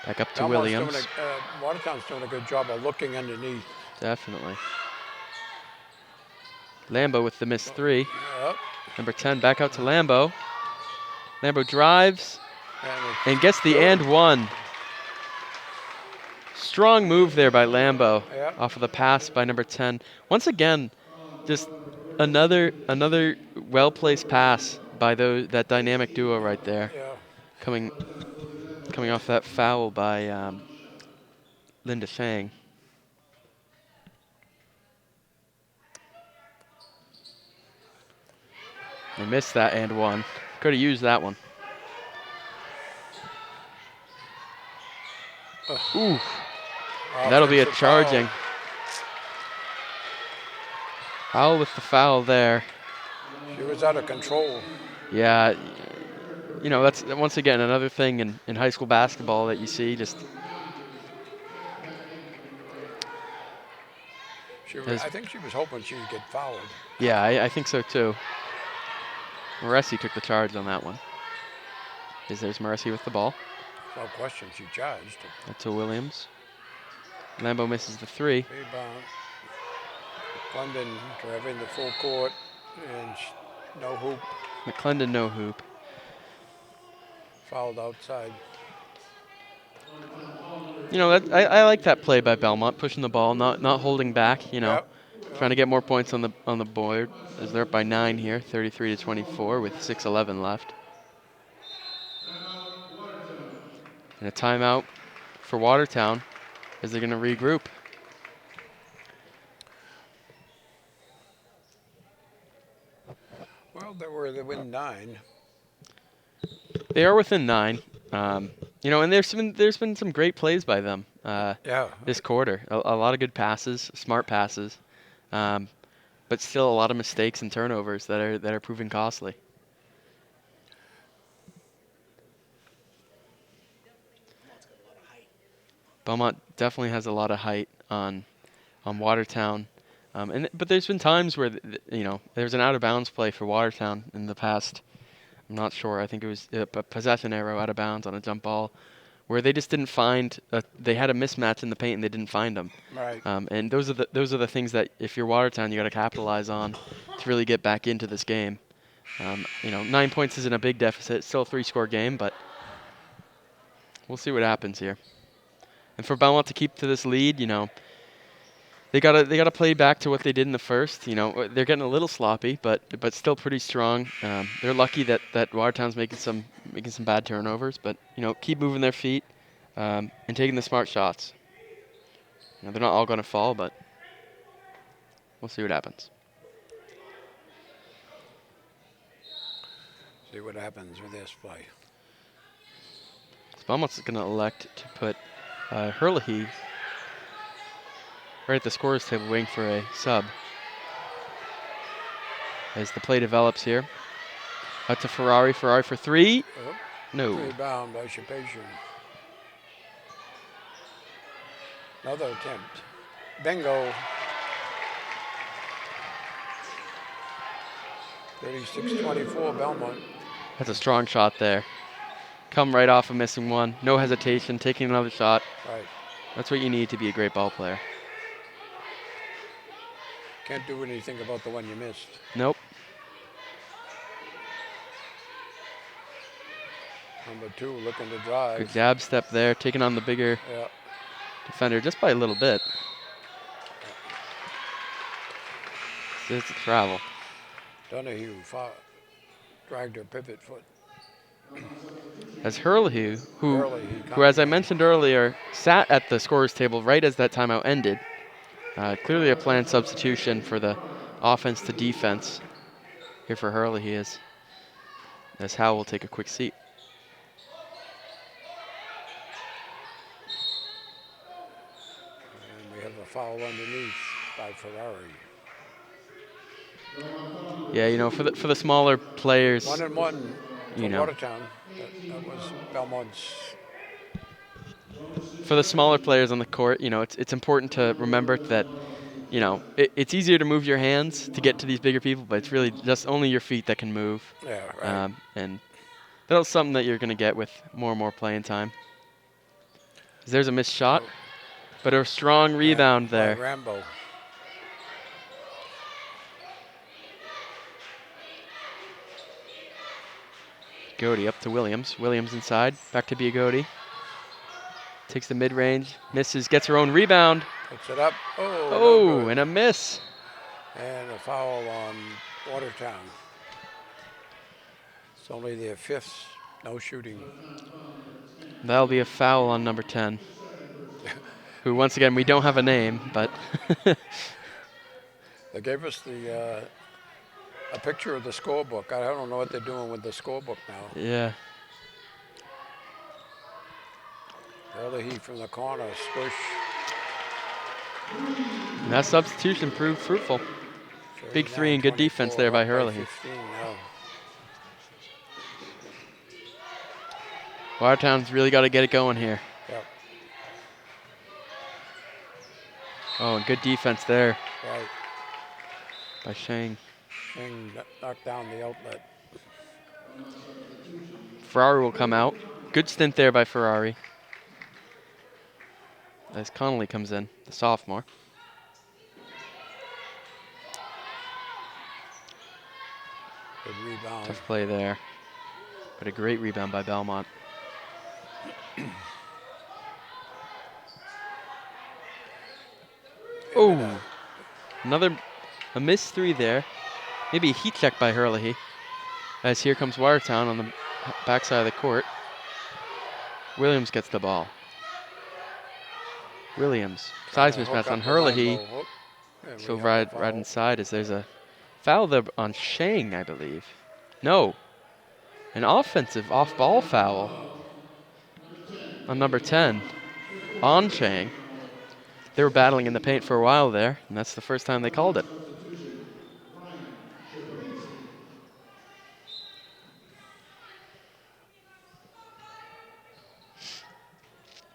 Back up to Williams. Watertown's doing a good job of looking underneath. Definitely. Lambo with the missed 3. Yep. Number 10 back out to Lambo. Lambo drives and gets the good. and one. Strong move there by Lambo Yep. off of the pass by number 10. Once again, just another well-placed pass by that dynamic duo right there. Yeah. Coming off that foul by Linda Fang. They missed that and one. Could have used that one. Ooh. That'll be a charging. Foul with the foul there. She was out of control. Yeah. You know, that's once again another thing in high school basketball that you see. Just I think she was hoping she'd get fouled. Yeah, I think so too. Moresi took the charge on that one. There's Moresi with the ball. No question, she charged. That's to Williams. Lambo misses the three. Rebound. London driving the full court and no hoop. McClendon no hoop. Fouled outside. You know, I like that play by Belmont, pushing the ball, not holding back. You know, trying to get more points on the board as they're up by 9 here, 33-24 with 6:11 left. And a timeout for Watertown as they're going to regroup. Well, they were within 9. They are within 9. You know, and there's been some great plays by them. This quarter, a lot of good passes, smart passes, but still a lot of mistakes and turnovers that are proving costly. Belmont definitely has a lot of height on Watertown, but there's been times where you know there's an out of bounds play for Watertown in the past. I'm not sure. I think it was a possession arrow out of bounds on a jump ball, where they just didn't find. They had a mismatch in the paint and they didn't find them. Right. And those are the things that if you're Watertown, you got to capitalize on to really get back into this game. You know, 9 points isn't a big deficit. It's still a 3-score game, but we'll see what happens here. And for Belmont to keep to this lead, you know, they gotta play back to what they did in the first. You know, they're getting a little sloppy, but still pretty strong. They're lucky that Watertown's making some bad turnovers, but you know, keep moving their feet and taking the smart shots. You know, they're not all gonna fall, but we'll see what happens. See what happens with this play. So Belmont's gonna elect to put Herlihy right at the scorer's table waiting for a sub. As the play develops here. Out to Ferrari for 3. Oh, No. rebound by Shapation. Another attempt. Bingo. 36-24 Belmont. That's a strong shot there. Come right off of missing one. No hesitation, taking another shot. Right. That's what you need to be a great ball player. Can't do anything about the one you missed. Nope. Number 2 looking to drive. Good jab step there, taking on the bigger defender just by a little bit. It's a travel. Donahue dragged her pivot foot. As Herlihy, who, as I mentioned earlier, sat at the scorer's table right as that timeout ended. Clearly a planned substitution for the offense to defense here for Herlihy as Howell will take a quick seat. And we have a foul underneath by Ferrari. Yeah, you know, for the smaller players. 1-1 for you know, Watertown. That was Belmont's. For the smaller players on the court, you know, it's important to remember that, you know, it's easier to move your hands to get to these bigger people, but it's really just only your feet that can move. Yeah, right. And that's something that you're going to get with more and more playing time. There's a missed shot, but a strong rebound there. Rambo. Biagotti up to Williams. Williams inside. Back to Biagotti. Takes the mid-range. Misses. Gets her own rebound. Puts it up. Oh, Oh, no good. and a miss. And a foul on Watertown. It's only their 5th no shooting. That'll be a foul on number 10. Who, once again, we don't have a name, but... They gave us a picture of the scorebook. I don't know what they're doing with the scorebook now. Yeah. Early heat from the corner, squish. And that substitution proved fruitful. Big three and good defense there by Hurley. Watertown's really got to get it going here. Yep. Oh, and good defense there. Right. By Shang. Shang knocked down the outlet. Ferrari will come out. Good stint there by Ferrari. As Connolly comes in, the sophomore. Good rebound. Tough play there. But a great rebound by Belmont. Oh, a missed three there. Maybe a heat check by Hurley. As here comes Watertown on the backside of the court. Williams gets the ball. Williams, size mismatch on Hurley. So right inside as there's a foul there on Shang, I believe. No, an offensive off-ball foul on number 10 on Shang. They were battling in the paint for a while there, and that's the first time they called it.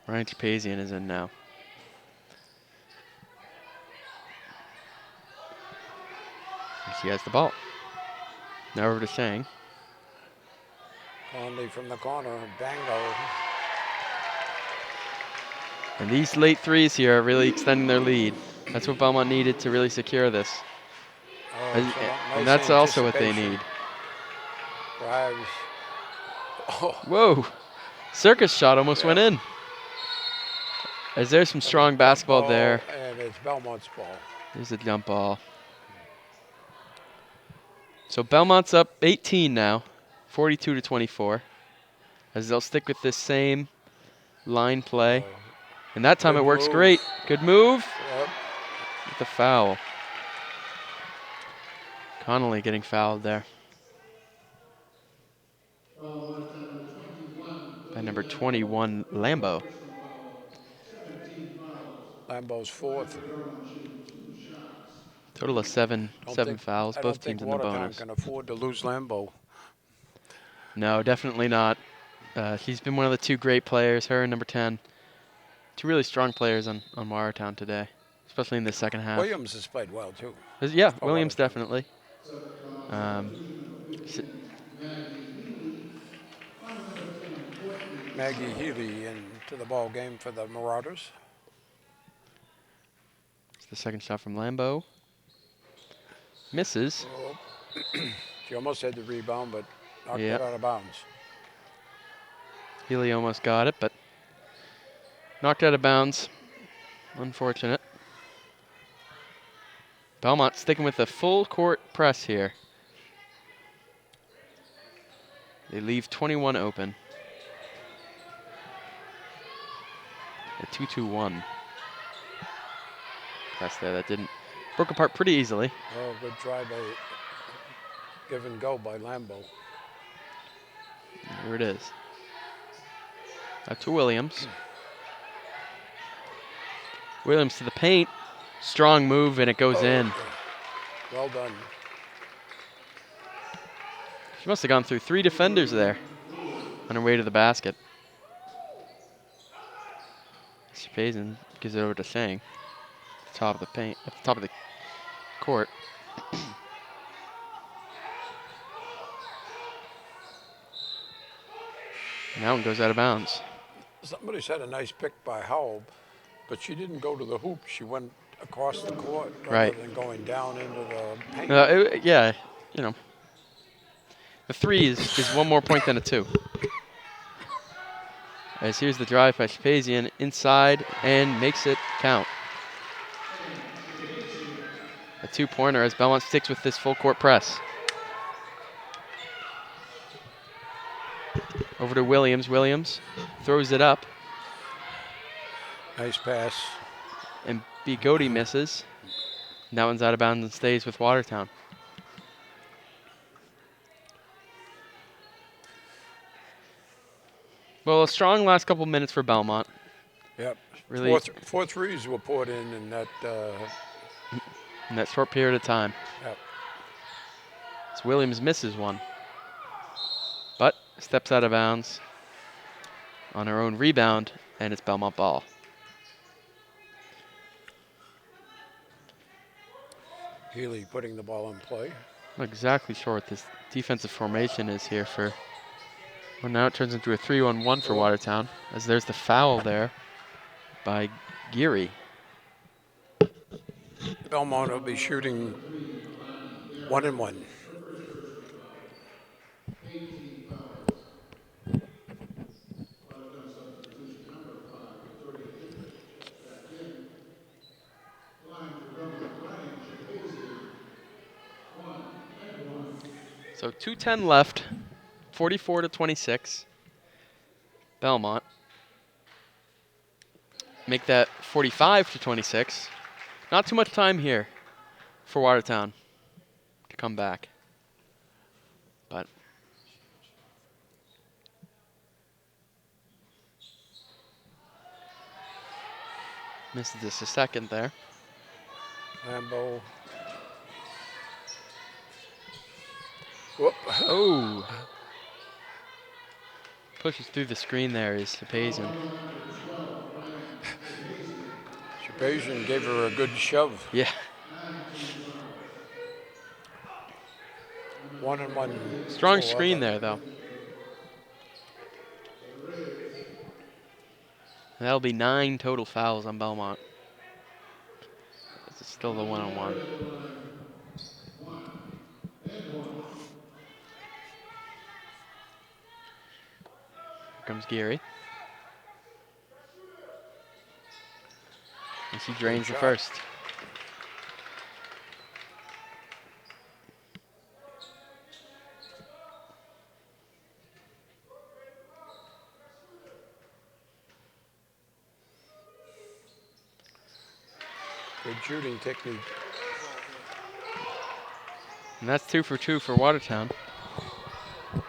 Ryan Chapazian is in now. He has the ball. Now over to Shang. Conley from the corner, bango. And these late threes here are really extending their lead. That's what Belmont needed to really secure this. And that's also what they need. Drives. Oh. Whoa. Circus shot almost went in. As there's some strong basketball there. And it's Belmont's ball. There's a jump ball. So Belmont's up 18 now, 42-24. As they'll stick with this same line play. And that time it works great. Good move. Yep. With the foul. Connolly getting fouled there. By number 21, Lambeau. Lambeau's 4th. Total of seven fouls, both teams in the bonus. I don't think Watertown can afford to lose Lambeau. No, definitely not. He's been one of the two great players, her and number 10. Two really strong players on Watertown today, especially in the second half. Williams has played well, too. Yeah, Williams definitely. Maggie Healy into the ball game for the Marauders. It's the second shot from Lambeau. Misses. Oh. She almost had the rebound, but knocked it out of bounds. Healy almost got it, but knocked out of bounds. Unfortunate. Belmont sticking with the full court press here. They leave 21 open. A 2-2-1 press there that broke apart pretty easily. Oh, good try by give and go by Lambeau. Here it is. Up to Williams. Williams to the paint. Strong move, and it goes in. Well done. She must have gone through 3 defenders there on her way to the basket. Chapazian gives it over to Shang. Top of the paint, at the top of the court. Now it goes out of bounds. Somebody said a nice pick by Howell, but she didn't go to the hoop. She went across the court rather than going down into the paint. Yeah, A 3 is one more point than a 2. As here's the drive by Shapazian inside and makes it count. A 2-pointer as Belmont sticks with this full court press. Over to Williams. Williams throws it up. Nice pass. And Bigodi misses. And that one's out of bounds and stays with Watertown. Well, a strong last couple minutes for Belmont. Yep. Really, Four threes were poured in that. in that short period of time. Yep. As Williams misses one. But steps out of bounds on her own rebound, and it's Belmont ball. Healy putting the ball in play. Not exactly sure what this defensive formation is here for. Well, now it turns into a 3-on-1 for Watertown, as there's the foul there by Geary. Belmont will be shooting 1-1. So 2:10 left, 44-26. Belmont make that 45-26. Not too much time here for Watertown to come back. But misses just a second there. Lambeau. Whoop. Oh. Pushes through the screen there is Shapazian. Shapazian gave her a good shove. Yeah. 1-1. Strong screen there, though. And that'll be 9 total fouls on Belmont. This is still the 1-on-1. Here comes Geary. And she drains the first. Good shooting technique. And that's 2 for 2 for Watertown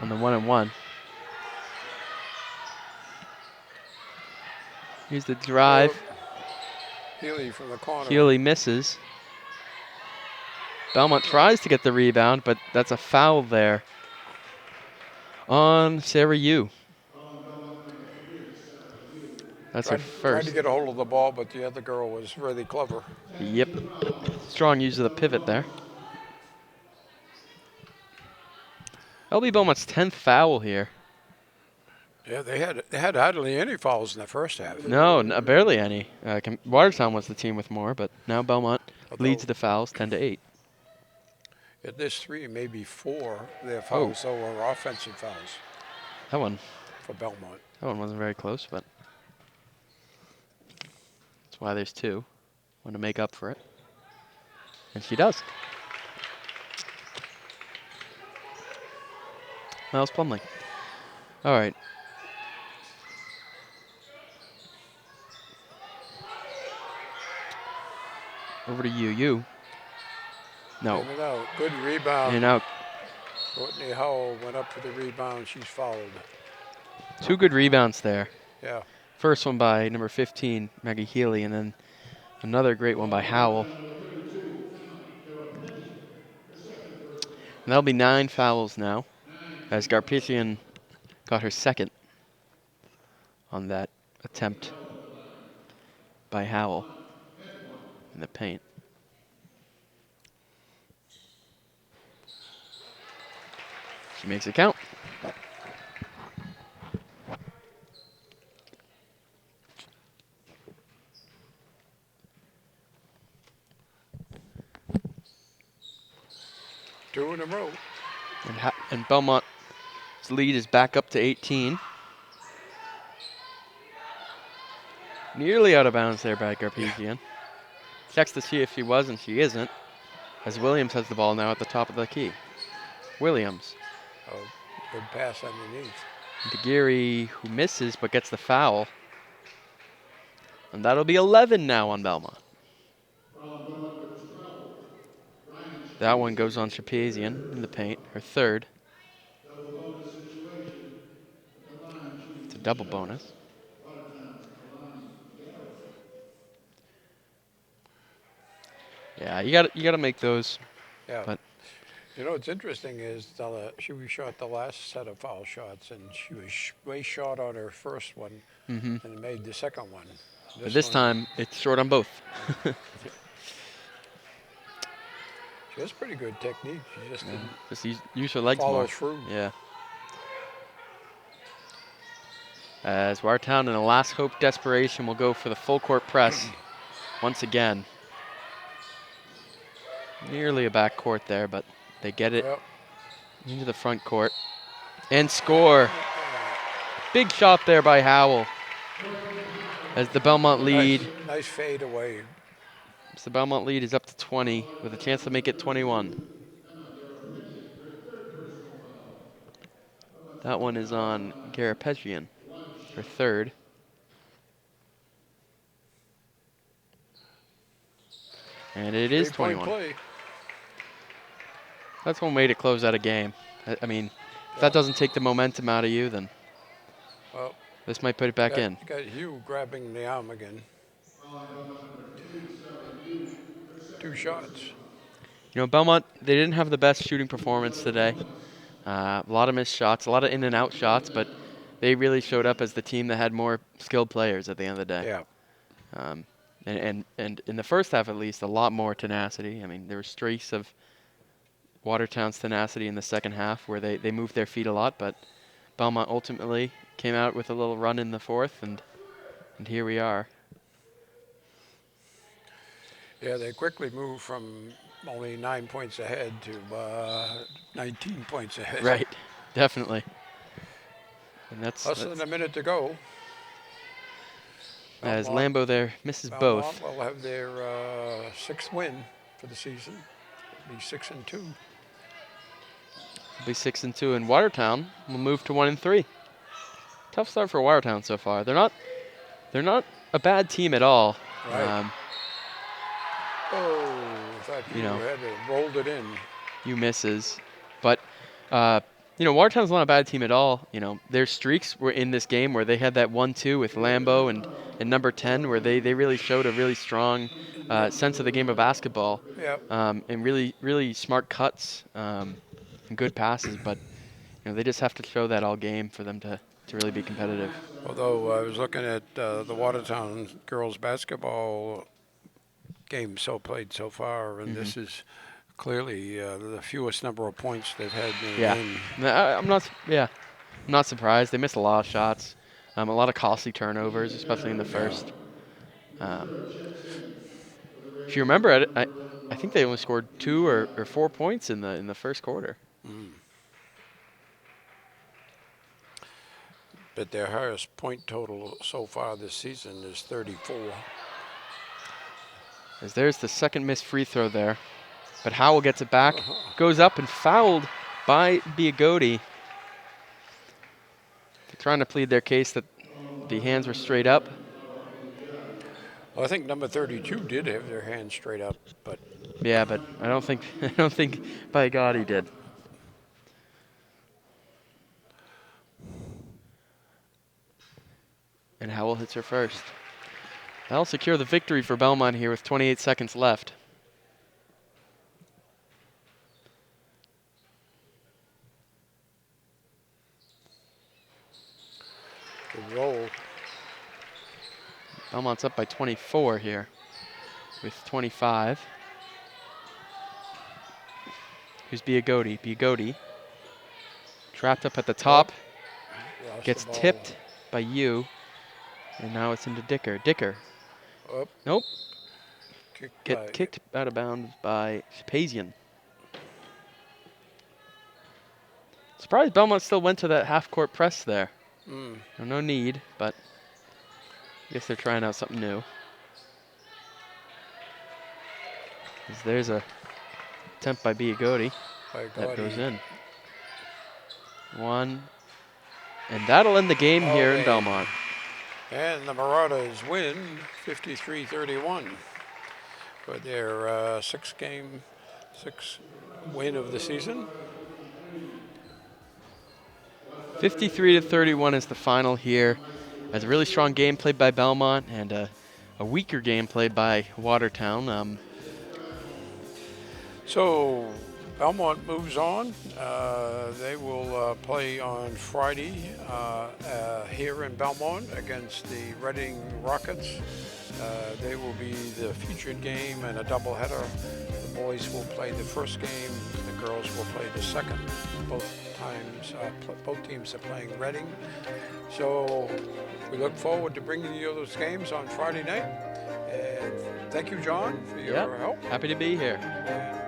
on the 1-on-1. Here's the drive. Healy from the corner. Healy misses. Belmont tries to get the rebound, but that's a foul there on Sarah Yu. That's her Tried first. to get a hold of the ball, but the other girl was really clever. Yep. Strong use of the pivot there. That'll be Belmont's 10th foul here. Yeah, they had hardly any fouls in the first half. No, barely any. Watertown was the team with more, but now Belmont leads the fouls 10-8. At this 3, maybe 4, their fouls, so were offensive fouls. That one for Belmont. That one wasn't very close, but that's why there's 2. Want to make up for it. And she does. Miles Plumley. All right. Over to you. No. In and out. Good rebound. In and out. Courtney Howell went up for the rebound. She's fouled. 2 good rebounds there. Yeah. First one by number 15, Maggie Healy, and then another great one by Howell. And that'll be 9 fouls now, as Garpetian got her second on that attempt by Howell in the paint. She makes it count. Two in a row. And And Belmont's lead is back up to 18. Nearly out of bounds there by Garpezian. Checks to see if she was, and she isn't, as Williams has the ball now at the top of the key. Williams. Oh, good pass underneath. DeGeary, who misses but gets the foul. And that'll be 11 now on Belmont. That one goes on Shapazian in the paint, her third. It's a double bonus. Yeah, you gotta make those. Yeah. But you know what's interesting is she shot the last set of foul shots, and she was way short on her first one, and made the second one. But this time it's short on both. She has pretty good technique. She just didn't Just use her legs follow more. through. Yeah. As Watertown in a last hope desperation will go for the full court press once again. Nearly a back court there, but they get it into the front court and score. Big shot there by Howell as the Belmont lead. Nice fade away. So the Belmont lead is up to 20 with a chance to make it 21. That one is on Garpezian, her third. And it is 21. Play. That's one way to close out a game. I mean, if that doesn't take the momentum out of you, then this might put it back in. Got Hugh grabbing the arm again. 2 shots. You know, Belmont, they didn't have the best shooting performance today. A lot of missed shots, a lot of in and out shots, but they really showed up as the team that had more skilled players at the end of the day. Yeah. And in the first half, at least, a lot more tenacity. I mean, there were streaks of Watertown's tenacity in the second half where they moved their feet a lot, but Belmont ultimately came out with a little run in the fourth, and here we are. Yeah, they quickly moved from only 9 points ahead to 19 points ahead. Right, definitely. And that's less than a minute to go. As Lambo there misses both. Will have their 6th win for the season. Be 6-2. Be 6-2, and Watertown will move to 1-3. Tough start for Watertown so far. They're not a bad team at all. Right. I thought you had rolled it in. You misses, but Watertown's not a bad team at all. You know, their streaks were in this game where they had that 1-2 with Lambo and number 10, where they really showed a really strong sense of the game of basketball. Yep. And really, really smart cuts and good passes, but they just have to show that all game for them to really be competitive. Although I was looking at the Watertown girls basketball game played so far, and this is clearly the fewest number of points they've had in the game. I'm not surprised. They missed a lot of shots, a lot of costly turnovers, especially in the first. If you remember, I think they only scored 2 or 4 points in the first quarter. But their highest point total so far this season is 34. As there's the second missed free throw there. But Howell gets it back, goes up and fouled by Biagotti. They're trying to plead their case that the hands were straight up. Well, I think number 32 did have their hands straight up, but yeah, but I don't think Biagotti did. And Howell hits her first. That'll secure the victory for Belmont here with 28 seconds left. good roll. Belmont's up by 24 here with 25. Here's Biagotti. Biagotti trapped up at the top. Gets tipped by you. And now it's into Dicker. Dicker. Nope. Kicked out of bounds by Shapazian. Surprised Belmont still went to that half-court press there. Mm. No need, but I guess they're trying out something new. There's a attempt by Biagoti. That goes in. One. And that'll end the game here in Belmont. And the Marauders win 53-31 for their sixth win of the season. 53-31 is the final here. As a really strong game played by Belmont and a weaker game played by Watertown. So Belmont moves on. They will play on Friday here in Belmont against the Reading Rockets. They will be the featured game and a doubleheader. The boys will play the first game. The girls will play the second. Both teams are playing Reading. So we look forward to bringing you those games on Friday night. And thank you, John, for your help. Happy to be here. And